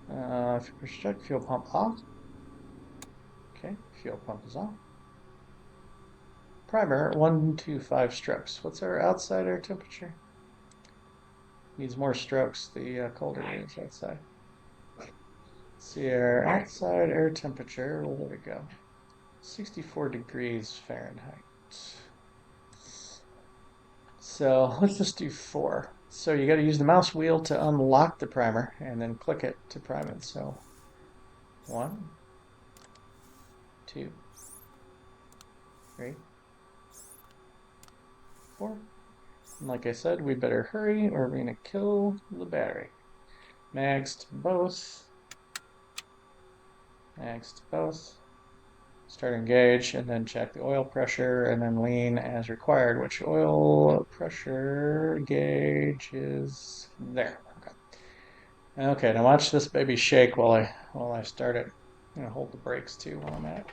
Speaker 1: Fuel pressure check. Fuel pump off. Okay, fuel pump is off. Primer, 125 strokes. What's our outside air temperature? Needs more strokes the colder it is outside. Let's see our outside air temperature. Where did it go? 64 degrees Fahrenheit. So let's just do 4. So you got to use the mouse wheel to unlock the primer and then click it to prime it. So 1, 2, 3, 4. And like I said, we better hurry or we're going to kill the battery. Mags to both. Mags to both. Start engage and then check the oil pressure and then lean as required, which oil pressure gauge is there. Okay. Okay, now watch this baby shake while I start it. I'm gonna hold the brakes too while I'm at it.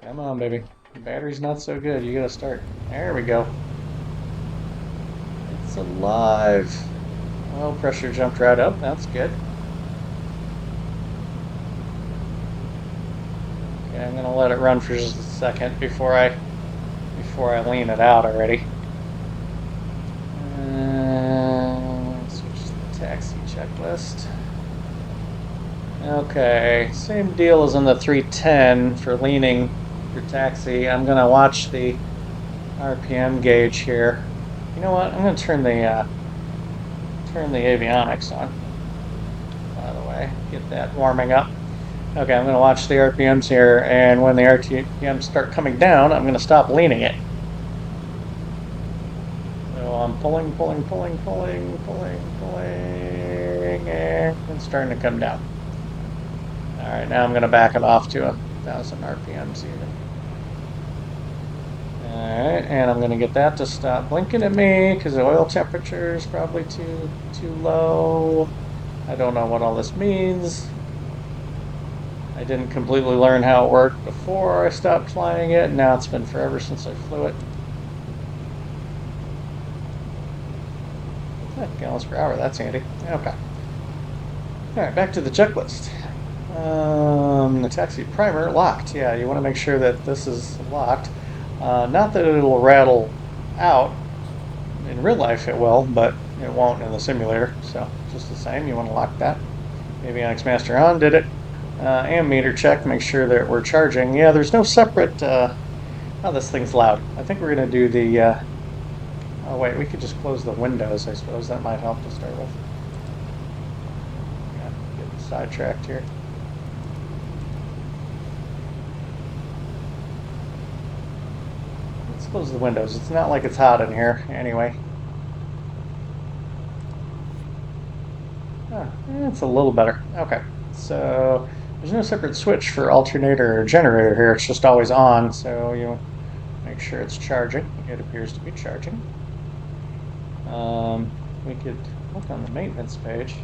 Speaker 1: Come on, baby. The battery's not so good. You gotta start. There we go. It's alive. Oil pressure jumped right up. That's good. Okay, I'm gonna let it run for just a second before I lean it out already. Switch to the taxi checklist. Okay, same deal as on the 310 for leaning for taxi. I'm gonna watch the RPM gauge here. You know what? I'm gonna turn the avionics on. By the way, get that warming up. Okay, I'm gonna watch the RPMs here, and when the RPMs start coming down, I'm gonna stop leaning it. So I'm pulling, and it's starting to come down. All right, now I'm gonna back it off to 1,000 RPMs even. All right, and I'm gonna get that to stop blinking at me because the oil temperature is probably too low. I don't know what all this means. I didn't completely learn how it worked before I stopped flying it. Now it's been forever since I flew it. Gallons per hour, that's handy. Okay. Alright, back to the checklist. The taxi primer locked. Yeah, you want to make sure that this is locked. Not that it'll rattle out. In real life it will, but it won't in the simulator. So just the same, you want to lock that. Avionics master on, did it. Ammeter check, make sure that we're charging. Yeah, there's no separate, oh, this thing's loud. I think we're going to do the, oh wait, we could just close the windows, I suppose. That might help to start with. Yeah, getting sidetracked here. Let's close the windows. It's not like it's hot in here, anyway. Oh, it's a little better. Okay, so there's no separate switch for alternator or generator here. It's just always on, so you make sure it's charging. It appears to be charging. We could look on the maintenance page.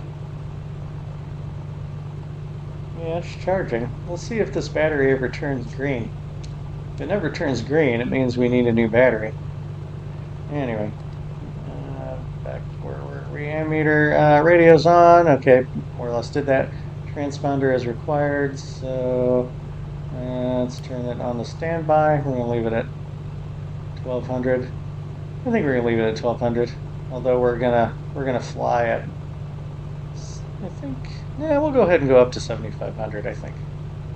Speaker 1: Yeah, it's charging. We'll see if this battery ever turns green. If it never turns green, it means we need a new battery. Anyway, back where we're ammeter, radio's on. Okay, more or less did that. Transponder as required, so let's turn it on to standby. We're gonna leave it at 1200. I think we're gonna leave it at 1200. Although we're gonna fly at, I think, yeah, we'll go ahead and go up to 7500. I think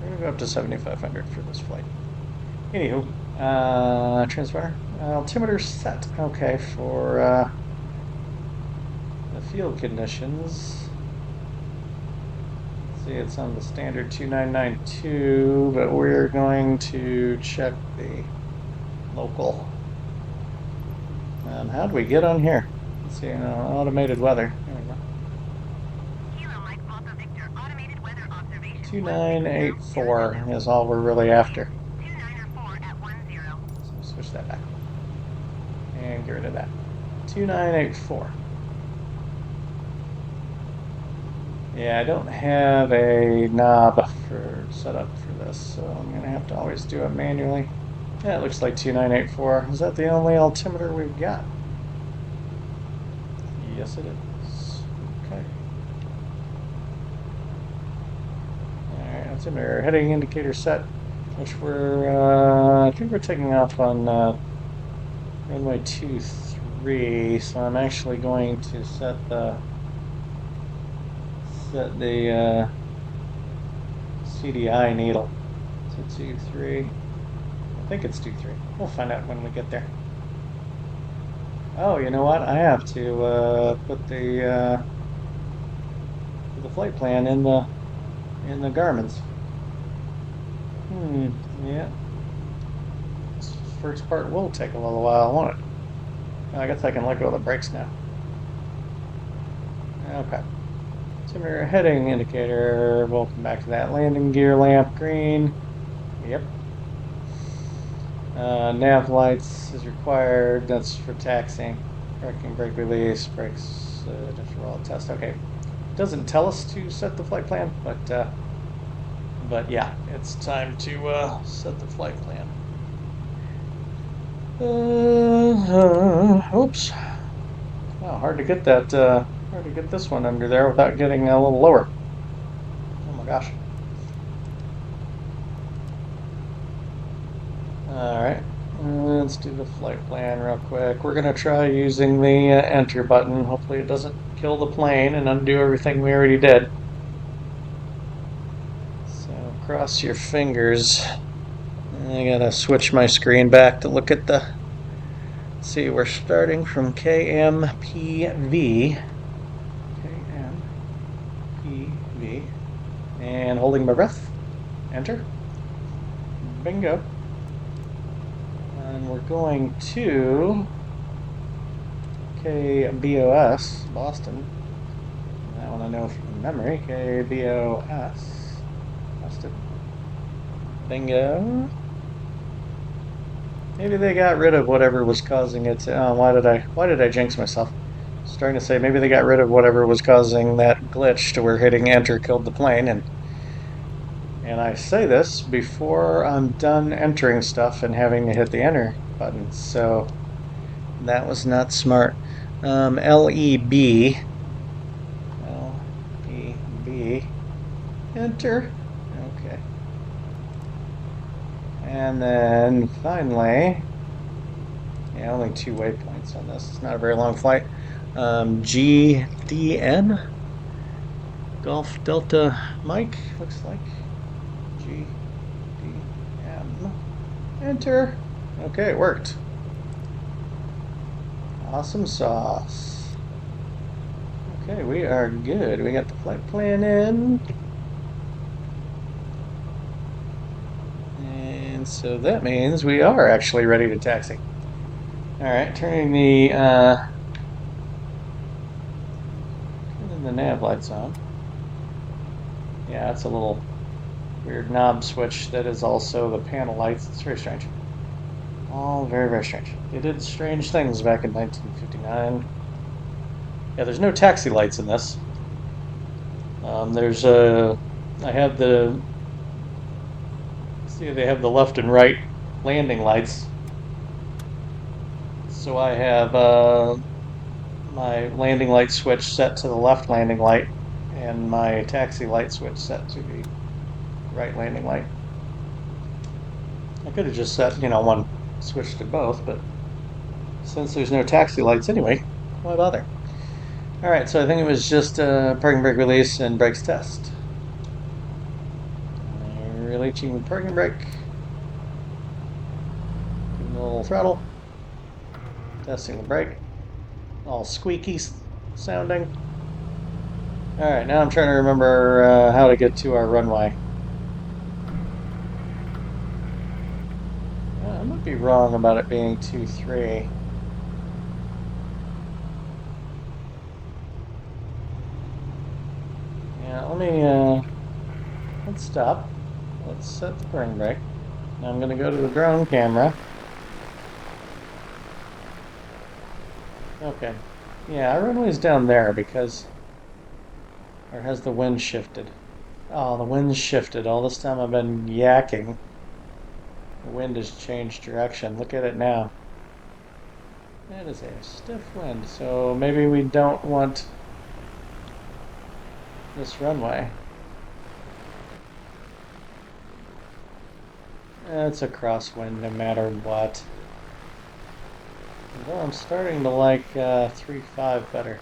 Speaker 1: we're gonna go up to 7500 for this flight. Anywho, Transponder. Altimeter set. Okay, for the field conditions. See, it's on the standard 2992, but we're going to check the local. And how do we get on here? Let's see, automated weather. There we go. 2984 is all we're really after. So switch that back. And get rid of that. 2984. Yeah, I don't have a knob set up for this, so I'm going to have to always do it manually. Yeah, it looks like 2984. Is that the only altimeter we've got? Yes, it is. Okay. Alright, altimeter heading indicator set, which I think we're taking off on runway 23, so I'm actually going to set the CDI needle to 23. I think it's 23. We'll find out when we get there. Oh, you know what? I have to put the flight plan in the Garmin's. Yeah. This first part will take a little while, won't it? I guess I can let go of the brakes now. Okay. Altimeter heading indicator. We'll come back to that. Landing gear lamp green. Yep. Nav lights is required. That's for taxiing. Parking brake release. Brakes. Just roll test. Okay. It doesn't tell us to set the flight plan, but yeah, it's time to set the flight plan. Oops. Wow, hard to get that. Hard to get this one under there without getting a little lower. Oh my gosh. Alright, let's do the flight plan real quick. We're going to try using the enter button. Hopefully it doesn't kill the plane and undo everything we already did. So cross your fingers. I gotta switch my screen back to look at the... See, we're starting from KMPV. KMPV. And holding my breath. Enter. Bingo. And we're going to KBOS, Boston. That one I know from memory. KBOS, Boston. Bingo. Maybe they got rid of whatever was causing it. Why did I jinx myself? Starting to say maybe they got rid of whatever was causing that glitch to where hitting enter killed the plane, and I say this before I'm done entering stuff and having to hit the enter button. So that was not smart. LEB. Enter. Okay. And then finally, yeah, only 2 waypoints on this. It's not a very long flight. GDN. Golf Delta Mike, looks like. GDM. Enter. Okay, it worked. Awesome sauce. Okay, we are good. We got the flight plan in. And so that means we are actually ready to taxi. Alright, turning the nav lights on. Yeah, it's a little weird knob switch that is also the panel lights. It's very strange. All very, very strange. They did strange things back in 1959. Yeah, there's no taxi lights in this. I have the... See, they have the left and right landing lights. So I have my landing light switch set to the left landing light and my taxi light switch set to the right landing light. I could have just set, one switch to both, but since there's no taxi lights anyway, why bother? Alright, so I think it was just parking brake release and brakes test. Releasing parking brake. Full throttle. Testing the brake. All squeaky sounding. Alright, now I'm trying to remember how to get to our runway. I might be wrong about it being 2-3. Yeah, let's stop. Let's set the parking brake. Now I'm going to go to the drone camera. Okay. Yeah, our runway's down there because... Or has the wind shifted? Oh, the wind's shifted. All this time I've been yakking. The wind has changed direction. Look at it now. That is a stiff wind, so maybe we don't want this runway. It's a crosswind no matter what. Well, I'm starting to like 3-5 better.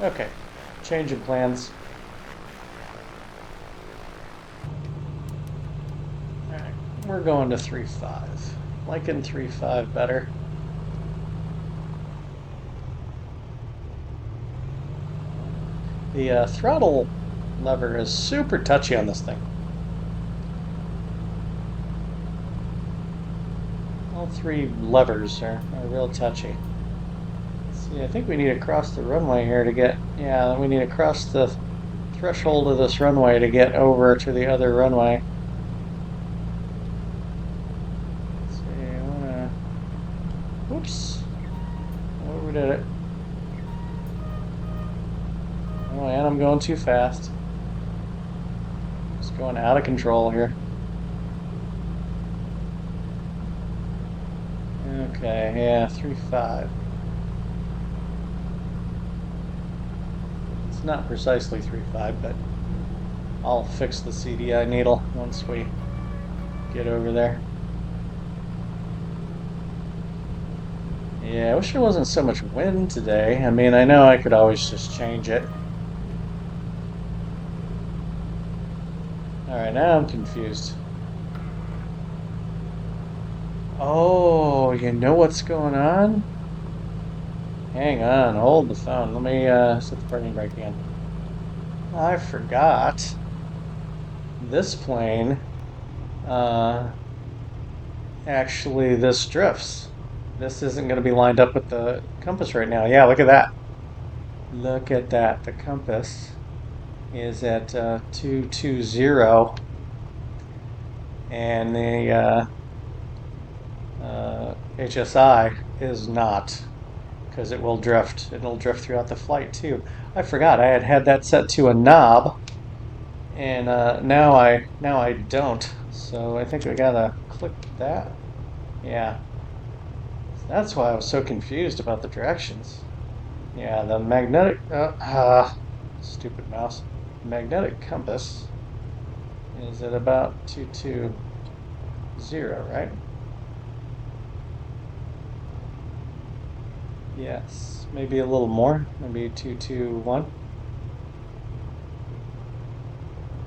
Speaker 1: Okay, change of plans. Alright, we're going to 3-5. Liking 3-5 better. The throttle lever is super touchy on this thing. All three levers are real touchy. See, I think we need to cross the runway here to get... Yeah, we need to cross the threshold of this runway to get over to the other runway. Let's see, I wanna... Whoops. Overdid it. Oh, and I'm going too fast. Just going out of control here. Okay, yeah, 3-5. It's not precisely 3-5, but I'll fix the CDI needle once we get over there. Yeah, I wish there wasn't so much wind today. I mean, I know I could always just change it. Alright, now I'm confused. Oh, you know what's going on? Hang on, hold the phone. Let me set the parking brake again. I forgot. This plane, actually this drifts. This isn't going to be lined up with the compass right now. Yeah, look at that. Look at that. The compass is at 220, and the HSI is not, because it will drift. It'll drift throughout the flight too. I forgot I had that set to a knob, and now I don't. So I think we gotta click that. Yeah, that's why I was so confused about the directions. Yeah, the magnetic. Stupid mouse. Magnetic compass is at about 220, right? Yes, maybe a little more. Maybe 221.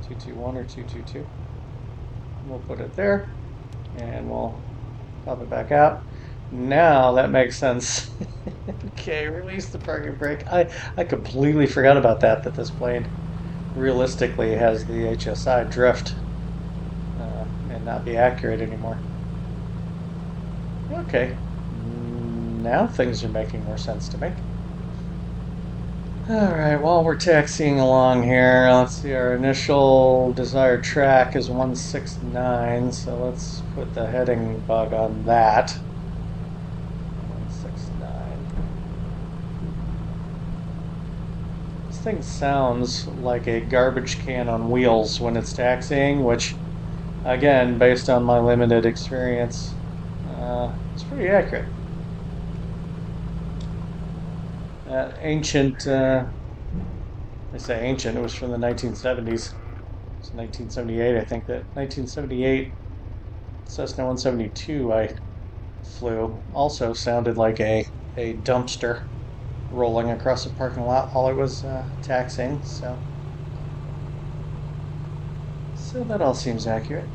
Speaker 1: 221 or 222. We'll put it there, and we'll pop it back out. Now that makes sense. Okay, release the parking brake. I completely forgot about that this plane realistically has the HSI drift and not be accurate anymore. Okay, now things are making more sense to me. Alright, while we're taxiing along here, let's see, our initial desired track is 169, so let's put the heading bug on that. 169. This thing sounds like a garbage can on wheels when it's taxiing, which, again, based on my limited experience, it's pretty accurate. Ancient, I say ancient, it was from the 1970s. It's 1978, I think. That 1978 Cessna 172 I flew also sounded like a dumpster rolling across the parking lot while it was taxiing, so that all seems accurate.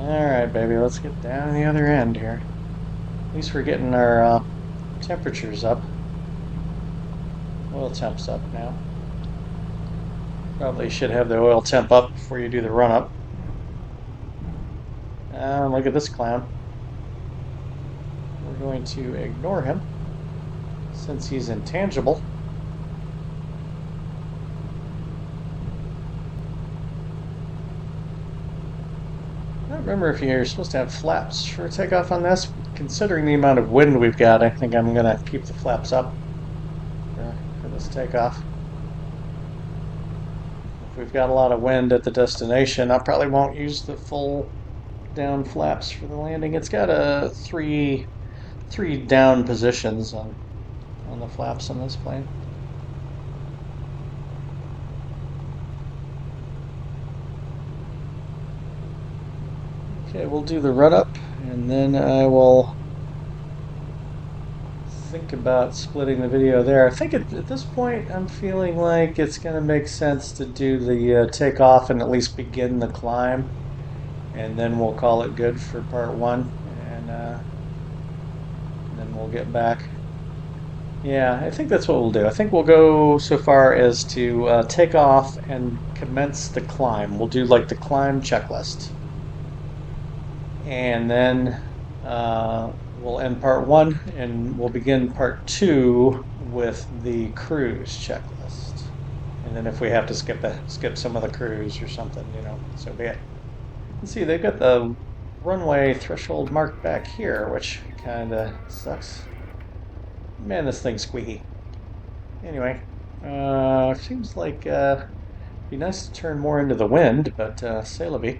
Speaker 1: Alright, baby, let's get down the other end here. At least we're getting our temperatures up. Oil temp's up now. Probably should have the oil temp up before you do the run up. Look at this clown. We're going to ignore him since he's intangible. I don't remember if you're supposed to have flaps for takeoff on this. Considering the amount of wind we've got, I think I'm going to keep the flaps up for this takeoff. If we've got a lot of wind at the destination, I probably won't use the full down flaps for the landing. It's got a three down positions on the flaps on this plane. Okay, we'll do the run up, and then I will think about splitting the video there. I think at this point I'm feeling like it's going to make sense to do the takeoff and at least begin the climb, and then we'll call it good for part one, and then we'll get back. Yeah, I think that's what we'll do. I think we'll go so far as to take off and commence the climb. We'll do like the climb checklist. And then we'll end part one and we'll begin part two with the cruise checklist. And then if we have to skip some of the cruise or something, so be it. Let's see, they've got the runway threshold marked back here, which kind of sucks. Man, this thing's squeaky. Anyway, seems like it'd be nice to turn more into the wind, but c'est la vie.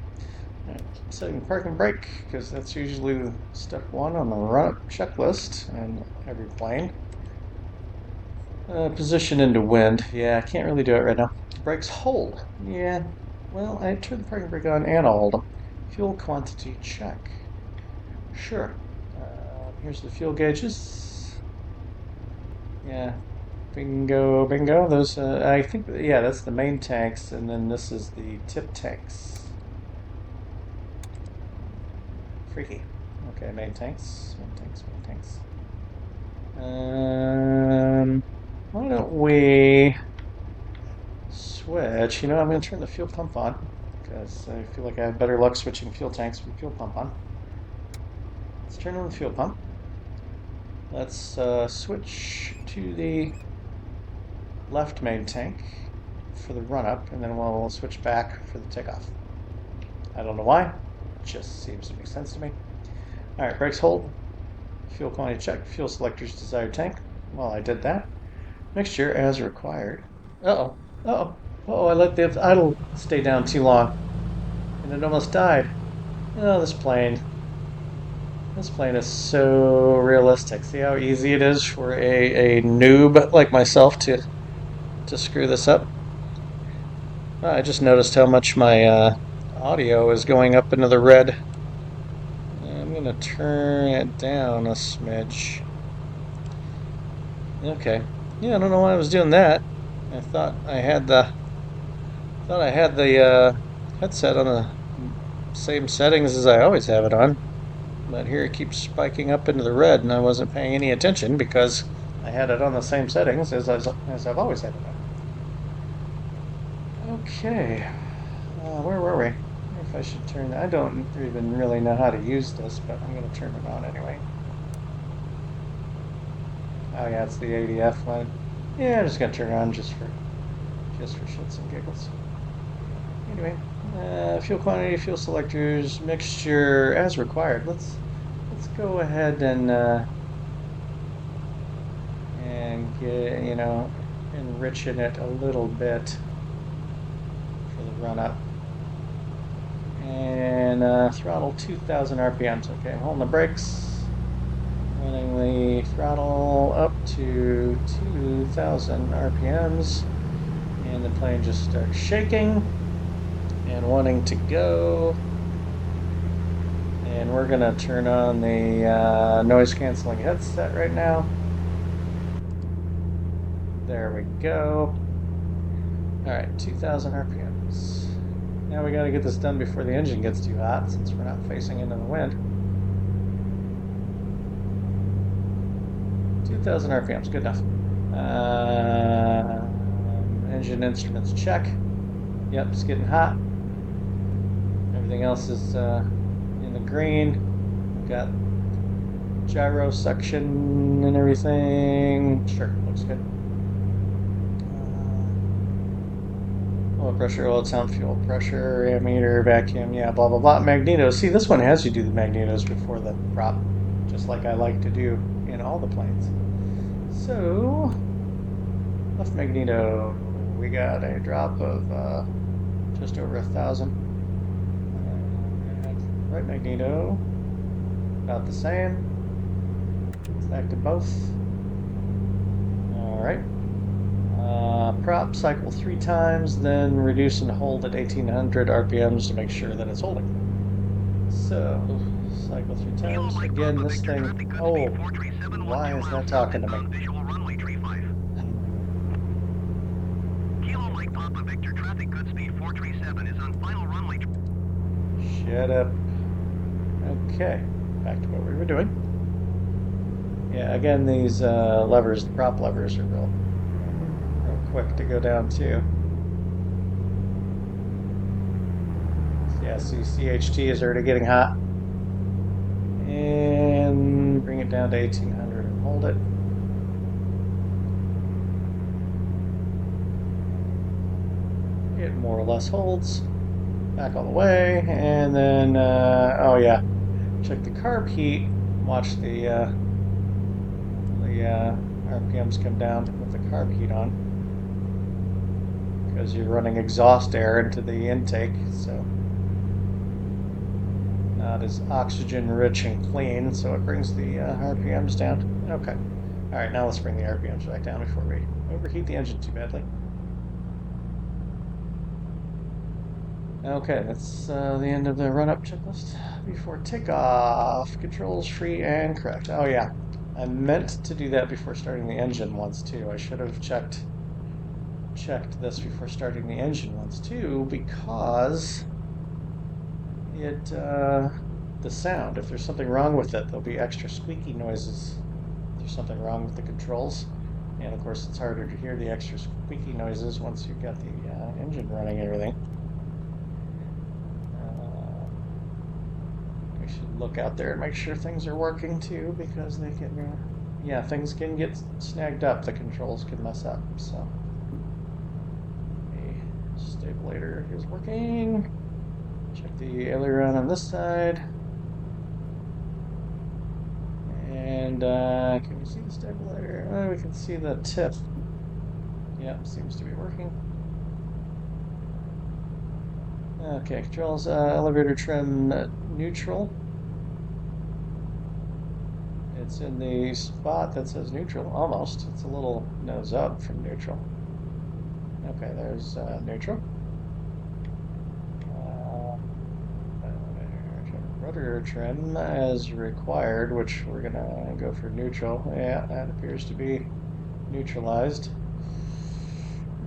Speaker 1: Setting park and brake, because that's usually step one on the run-up checklist in every plane. Position into wind. Yeah, I can't really do it right now. Brakes hold. Yeah, well, I turned the park and brake on and I'll hold them. Fuel quantity check. Sure. Here's the fuel gauges. Yeah, bingo, bingo. Those, I think, yeah, that's the main tanks, and then this is the tip tanks. Freaky. Okay, main tanks. Why don't we switch? I'm going to turn the fuel pump on because I feel like I have better luck switching fuel tanks with fuel pump on. Let's turn on the fuel pump. Let's switch to the left main tank for the run-up, and then we'll switch back for the takeoff. I don't know why. Just seems to make sense to me. Alright, brakes hold. Fuel quantity check. Fuel selectors desired tank. Well, I did that. Mixture as required. Uh-oh. Uh-oh. Uh-oh, I let the idle stay down too long. And it almost died. Oh, this plane. This plane is so realistic. See how easy it is for a noob like myself to screw this up? Oh, I just noticed how much my audio is going up into the red. I'm gonna turn it down a smidge. Okay. Yeah, I don't know why I was doing that. I thought I had the headset on the same settings as I always have it on. But here it keeps spiking up into the red, and I wasn't paying any attention because I had it on the same settings as I've always had it on. Okay. Where were we? I wonder if I should turn. I don't even really know how to use this, but I'm going to turn it on anyway. Oh yeah, it's the ADF one. Yeah, I'm just going to turn it on just for shits and giggles. Anyway, fuel quantity, fuel selectors, mixture as required. Let's go ahead and get enriching it a little bit for the run up. And throttle 2,000 RPMs. Okay, I'm holding the brakes. Running the throttle up to 2,000 RPMs. And the plane just starts shaking and wanting to go. And we're going to turn on the noise canceling headset right now. There we go. Alright, 2,000 RPMs. Now we got to get this done before the engine gets too hot, since we're not facing into the wind. 2,000 RPMs, good enough. Engine instruments check. Yep, it's getting hot. Everything else is in the green. We've got gyro suction and everything. Sure, looks good. Oil pressure, oil temp, fuel pressure, ammeter, vacuum, yeah, blah, blah, blah. Magnetos. See, this one has you do the magnetos before the prop, just like I like to do in all the planes. So, left magneto, we got a drop of just over 1,000. Right magneto, about the same. Back to both. All right. Prop cycle 3 times, then reduce and hold at 1800 RPMs to make sure that it's holding. So, cycle 3 times. Again, this thing. Oh, why is that talking to me? Shut up. Okay, back to what we were doing. Yeah, again, these levers, the prop levers, are real quick to go down too. Yeah, see, CHT is already getting hot. And bring it down to 1800 and hold it. It more or less holds. Back all the way, and then, oh yeah, check the carb heat. Watch the RPMs come down with the carb heat on, because you're running exhaust air into the intake, so not as oxygen rich and clean, so it brings the RPMs down. Okay, all right, now let's bring the RPMs back down before we overheat the engine too badly. Okay, that's the end of the run-up checklist. Before takeoff, controls free and correct. Oh yeah, I meant to do that before starting the engine once too. I should have checked this before starting the engine once too, because it the sound. If there's something wrong with it, there'll be extra squeaky noises. If there's something wrong with the controls, and of course it's harder to hear the extra squeaky noises once you've got the engine running and everything. Should look out there and make sure things are working too, because they can, yeah, things can get snagged up. The controls can mess up. So, the stabilizer is working. Check the aileron on this side, and can you see the stabilizer? Oh, we can see the tip. Yep, seems to be working. Okay, controls, elevator trim neutral. It's in the spot that says neutral, almost. It's a little nose up from neutral. Okay, there's neutral. Rudder trim as required, which we're gonna go for neutral. Yeah, that appears to be neutralized.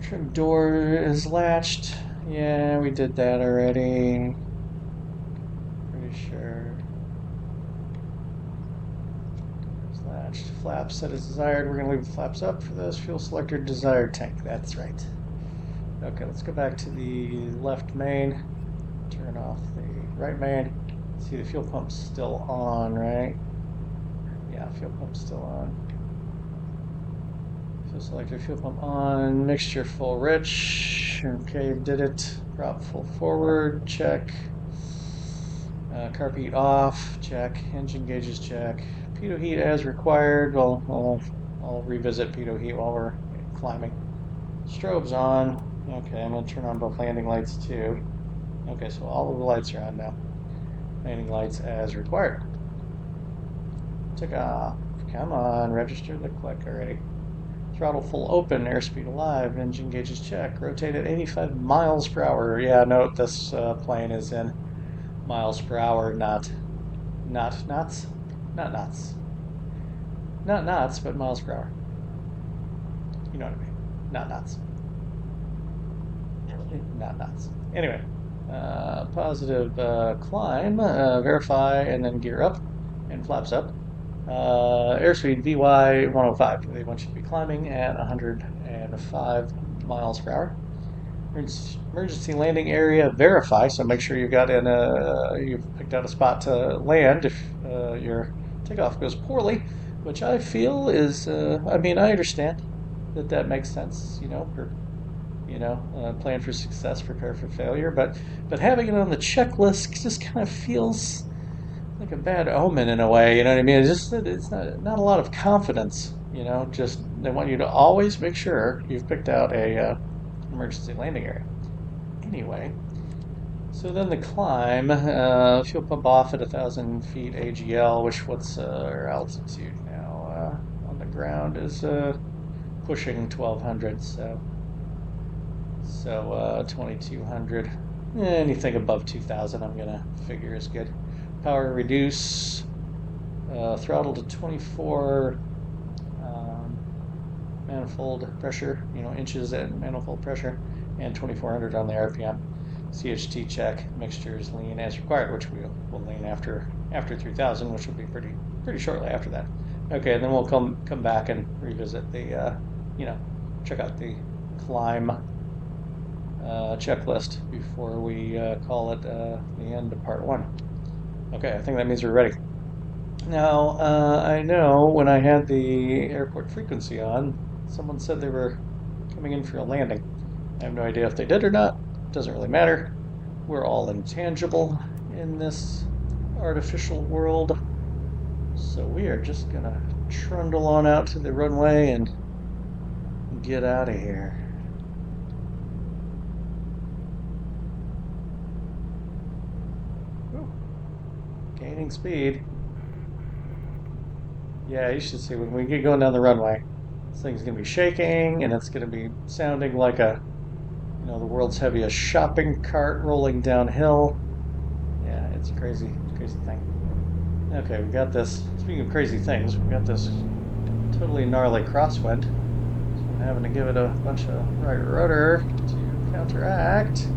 Speaker 1: Trim door is latched. Yeah, we did that already. Pretty sure. It's latched. Flaps set as desired. We're going to leave the flaps up for this. Fuel selector desired tank. That's right. Okay, let's go back to the left main. Turn off the right main. See, the fuel pump's still on, right? Yeah, fuel pump's still on. Fuel selector, fuel pump on, mixture full rich. Okay, did it. Prop full forward, check. Carb heat off, check. Engine gauges, check. Pitot heat as required. Well, I'll revisit pitot heat while we're climbing. Strobes on. Okay, I'm going to turn on both landing lights too. Okay, so all of the lights are on now. Landing lights as required. Takeoff. Come on, register the click already. Throttle full open, airspeed alive, engine gauges check, rotate at 85 miles per hour. Yeah, note this plane is in miles per hour, not knots, not knots, not knots, but miles per hour. You know what I mean? Not knots. Not knots. Anyway, Positive climb, verify, and then gear up and flaps up. Airspeed VY 105. They want you to be climbing at 105 miles per hour. Emergency landing area verify. So make sure you've picked out a spot to land if your takeoff goes poorly, which I feel is. I mean, I understand that makes sense. Plan for success, prepare for failure. But having it on the checklist just kind of feels like a bad omen in a way. You know what I mean? It's not a lot of confidence. Just they want you to always make sure you've picked out a emergency landing area. Anyway, so then the climb, fuel pump off at 1,000 feet AGL, what's our altitude now? On the ground is pushing 1,200, so 2,200. Anything above 2,000, I'm gonna figure is good. Power reduce, throttle to 24 manifold pressure, inches at manifold pressure, and 2,400 on the RPM. CHT check, mixtures lean as required, which we'll lean after 3,000, which will be pretty shortly after that. Okay, then we'll come back and revisit the, check out the climb checklist before we call it the end of part 1. Okay, I think that means we're ready. Now, I know when I had the airport frequency on, someone said they were coming in for a landing. I have no idea if they did or not. Doesn't really matter. We're all intangible in this artificial world. So we are just gonna trundle on out to the runway and get out of here. Ooh. Gaining speed. Yeah, you should see when we get going down the runway. This thing's gonna be shaking and it's gonna be sounding like the world's heaviest shopping cart rolling downhill. Yeah, it's a crazy thing. Okay, we got this. Speaking of crazy things, we got this totally gnarly crosswind. So I'm having to give it a bunch of right rudder to counteract.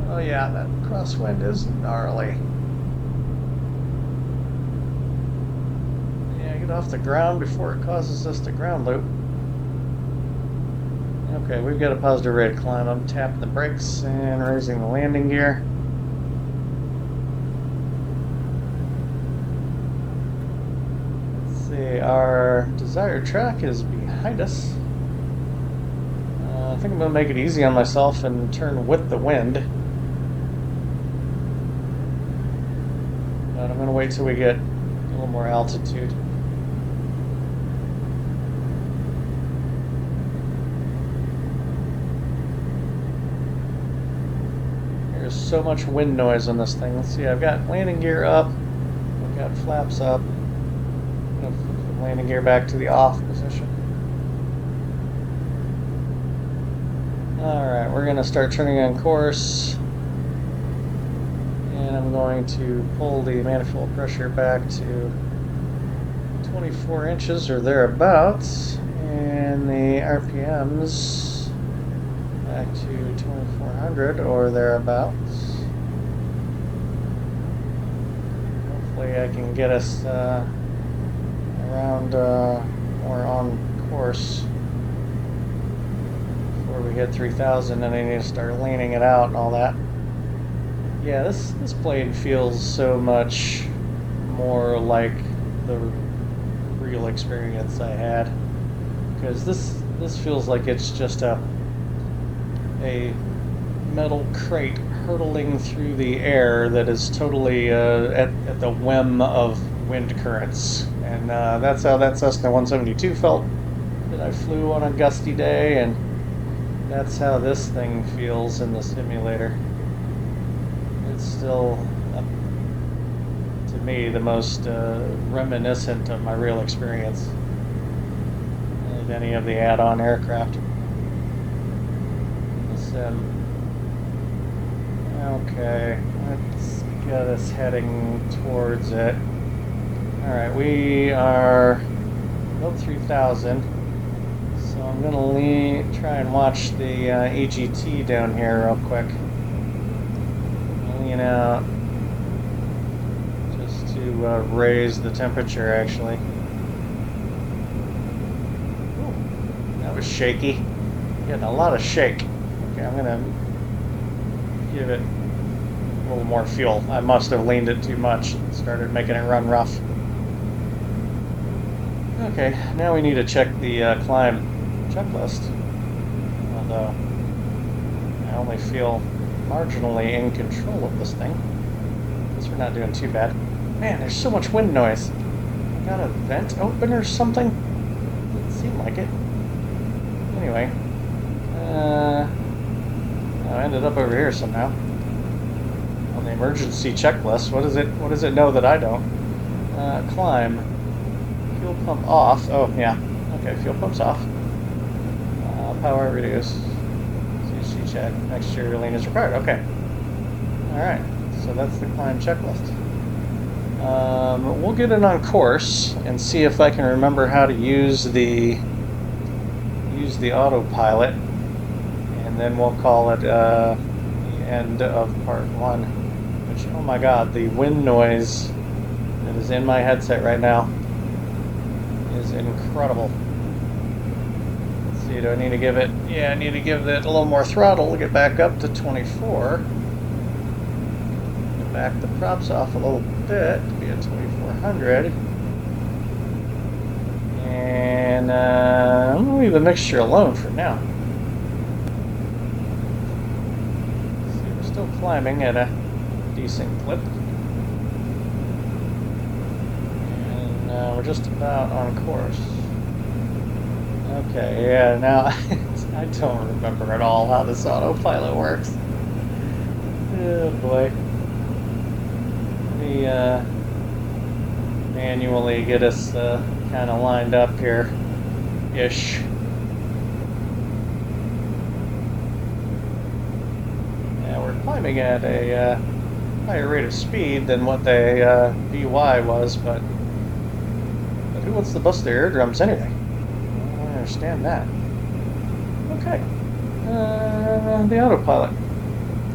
Speaker 1: Oh yeah, that crosswind is gnarly. Yeah, get off the ground before it causes us to ground loop. Okay, we've got a positive rate of climb. I'm tapping the brakes and raising the landing gear. Let's see, our desired track is behind us. I think I'm going to make it easy on myself and turn with the wind. But I'm going to wait till we get a little more altitude. There's so much wind noise on this thing. Let's see, I've got landing gear up. I've got flaps up. I'm going to flip the landing gear back to the off position. Alright, we're going to start turning on course. And I'm going to pull the manifold pressure back to 24 inches or thereabouts. And the RPMs back to 2,400 or thereabouts. Hopefully I can get us around or on course before we hit 3,000, and I need to start leaning it out and all that. Yeah, this plane feels so much more like the real experience I had, because this feels like it's just a metal crate hurtling through the air that is totally at the whim of wind currents. And that's how that Cessna 172 felt that I flew on a gusty day, and that's how this thing feels in the simulator. It's still, to me, the most reminiscent of my real experience of any of the add-on aircraft. Okay, let's get us heading towards it. Alright, we are above 3,000, so I'm gonna try and watch the EGT down here real quick. Lean out just to raise the temperature, actually. Ooh, that was shaky. Getting a lot of shake. Okay, I'm gonna give it a little more fuel. I must have leaned it too much. Started making it run rough. Okay, now we need to check the climb checklist. Although I only feel marginally in control of this thing. Guess we're not doing too bad. Man, there's so much wind noise. Got a vent open or something? Doesn't seem like it. Anyway, I ended up over here somehow. On the emergency checklist, what does it know that I don't? Climb. Fuel pump off. Oh yeah. Okay, fuel pump's off. Power reduce. CC check. Exterior lean is required. Okay. Alright. So that's the climb checklist. We'll get it on course and see if I can remember how to use the autopilot, and then we'll call it the end of part 1. Which, oh my god, the wind noise that is in my headset right now is incredible. Let's see, do I need to give it? Yeah, I need to give it a little more throttle to get back up to 24. Back the props off a little bit to be at 2400. And I'm going to leave the mixture alone for now. See, we're still climbing at a decent clip. And we're just about on course. Okay, yeah, now I don't remember at all how this autopilot works. Oh boy. Manually get us kind of lined up here ish. Yeah, we're climbing at a higher rate of speed than what the VY was, but who wants to bust their eardrums anyway? I don't understand that. Okay, the autopilot.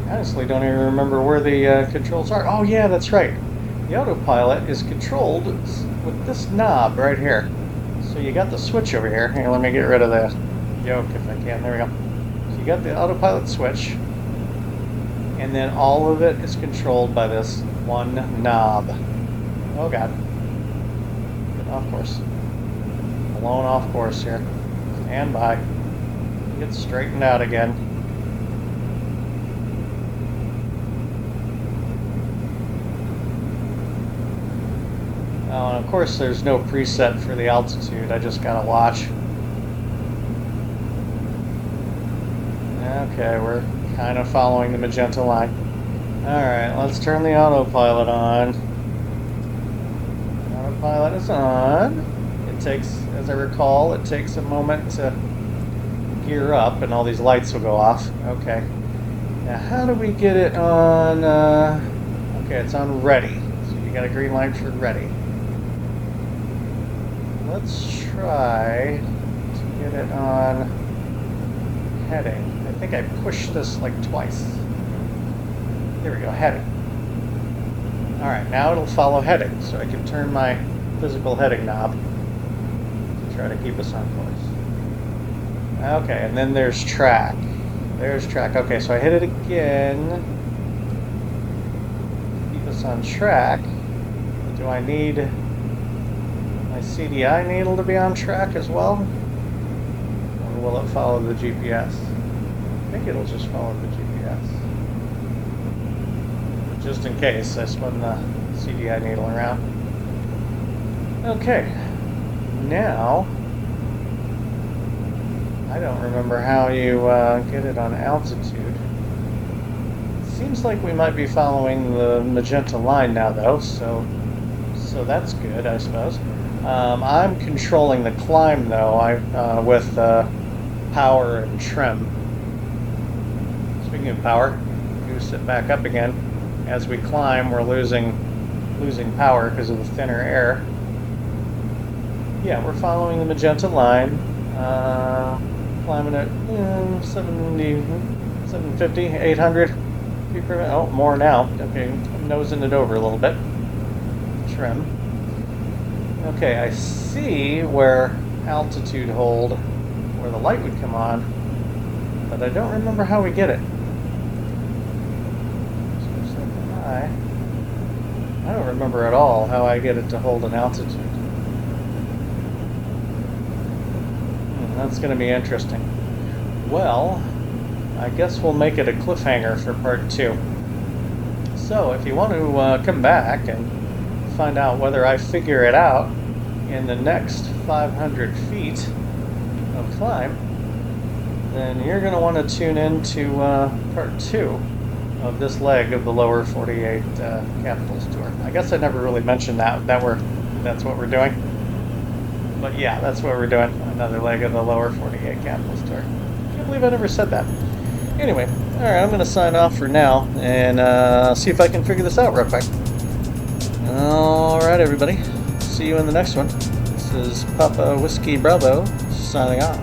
Speaker 1: I honestly don't even remember where the controls are. Oh yeah, that's right. The autopilot is controlled with this knob right here. So you got the switch over here. Here, let me get rid of the yoke if I can. There we go. So you got the autopilot switch, and then all of it is controlled by this one knob. Oh god. Getting off course. Blown off course here. Stand by. Get straightened out again. And of course there's no preset for the altitude, I just gotta watch. Okay, we're kind of following the magenta line. Alright, let's turn the autopilot on. Autopilot is on. It takes, as I recall, it takes a moment to gear up and all these lights will go off. Okay. Now how do we get it on, okay, it's on ready. So you got a green light for ready. Let's try to get it on heading. I think I pushed this like twice. There we go, heading. Alright, now it'll follow heading, so I can turn my physical heading knob to try to keep us on course. Okay, and then there's track. There's track. Okay, so I hit it again. Keep us on track. Do I need my CDI needle to be on track as well? Or will it follow the GPS? I think it'll just follow the GPS. Just in case, I spun the CDI needle around. Okay, now I don't remember how you get it on altitude. Seems like we might be following the magenta line now though, so that's good, I suppose. I'm controlling the climb though, with power and trim. Speaking of power, goose it back up again. As we climb, we're losing power because of the thinner air. Yeah, we're following the magenta line. Climbing at 70, 750, 800 feet per minute. Oh, more now. Okay, I'm nosing it over a little bit. Trim. Okay, I see where altitude hold, where the light would come on, but I don't remember how we get it. I don't remember at all how I get it to hold an altitude. That's going to be interesting. Well, I guess we'll make it a cliffhanger for part 2. So if you want to come back and find out whether I figure it out in the next 500 feet of climb, then you're going to want to tune in to part 2 of this leg of the lower 48 capitals tour. I guess I never really mentioned that's what we're doing. But yeah, that's what we're doing. Another leg of the lower 48 capitals tour. Can't believe I never said that. Anyway, alright, I'm going to sign off for now and see if I can figure this out real quick. Alright, everybody. See you in the next one. This is Papa Whiskey Bravo signing off.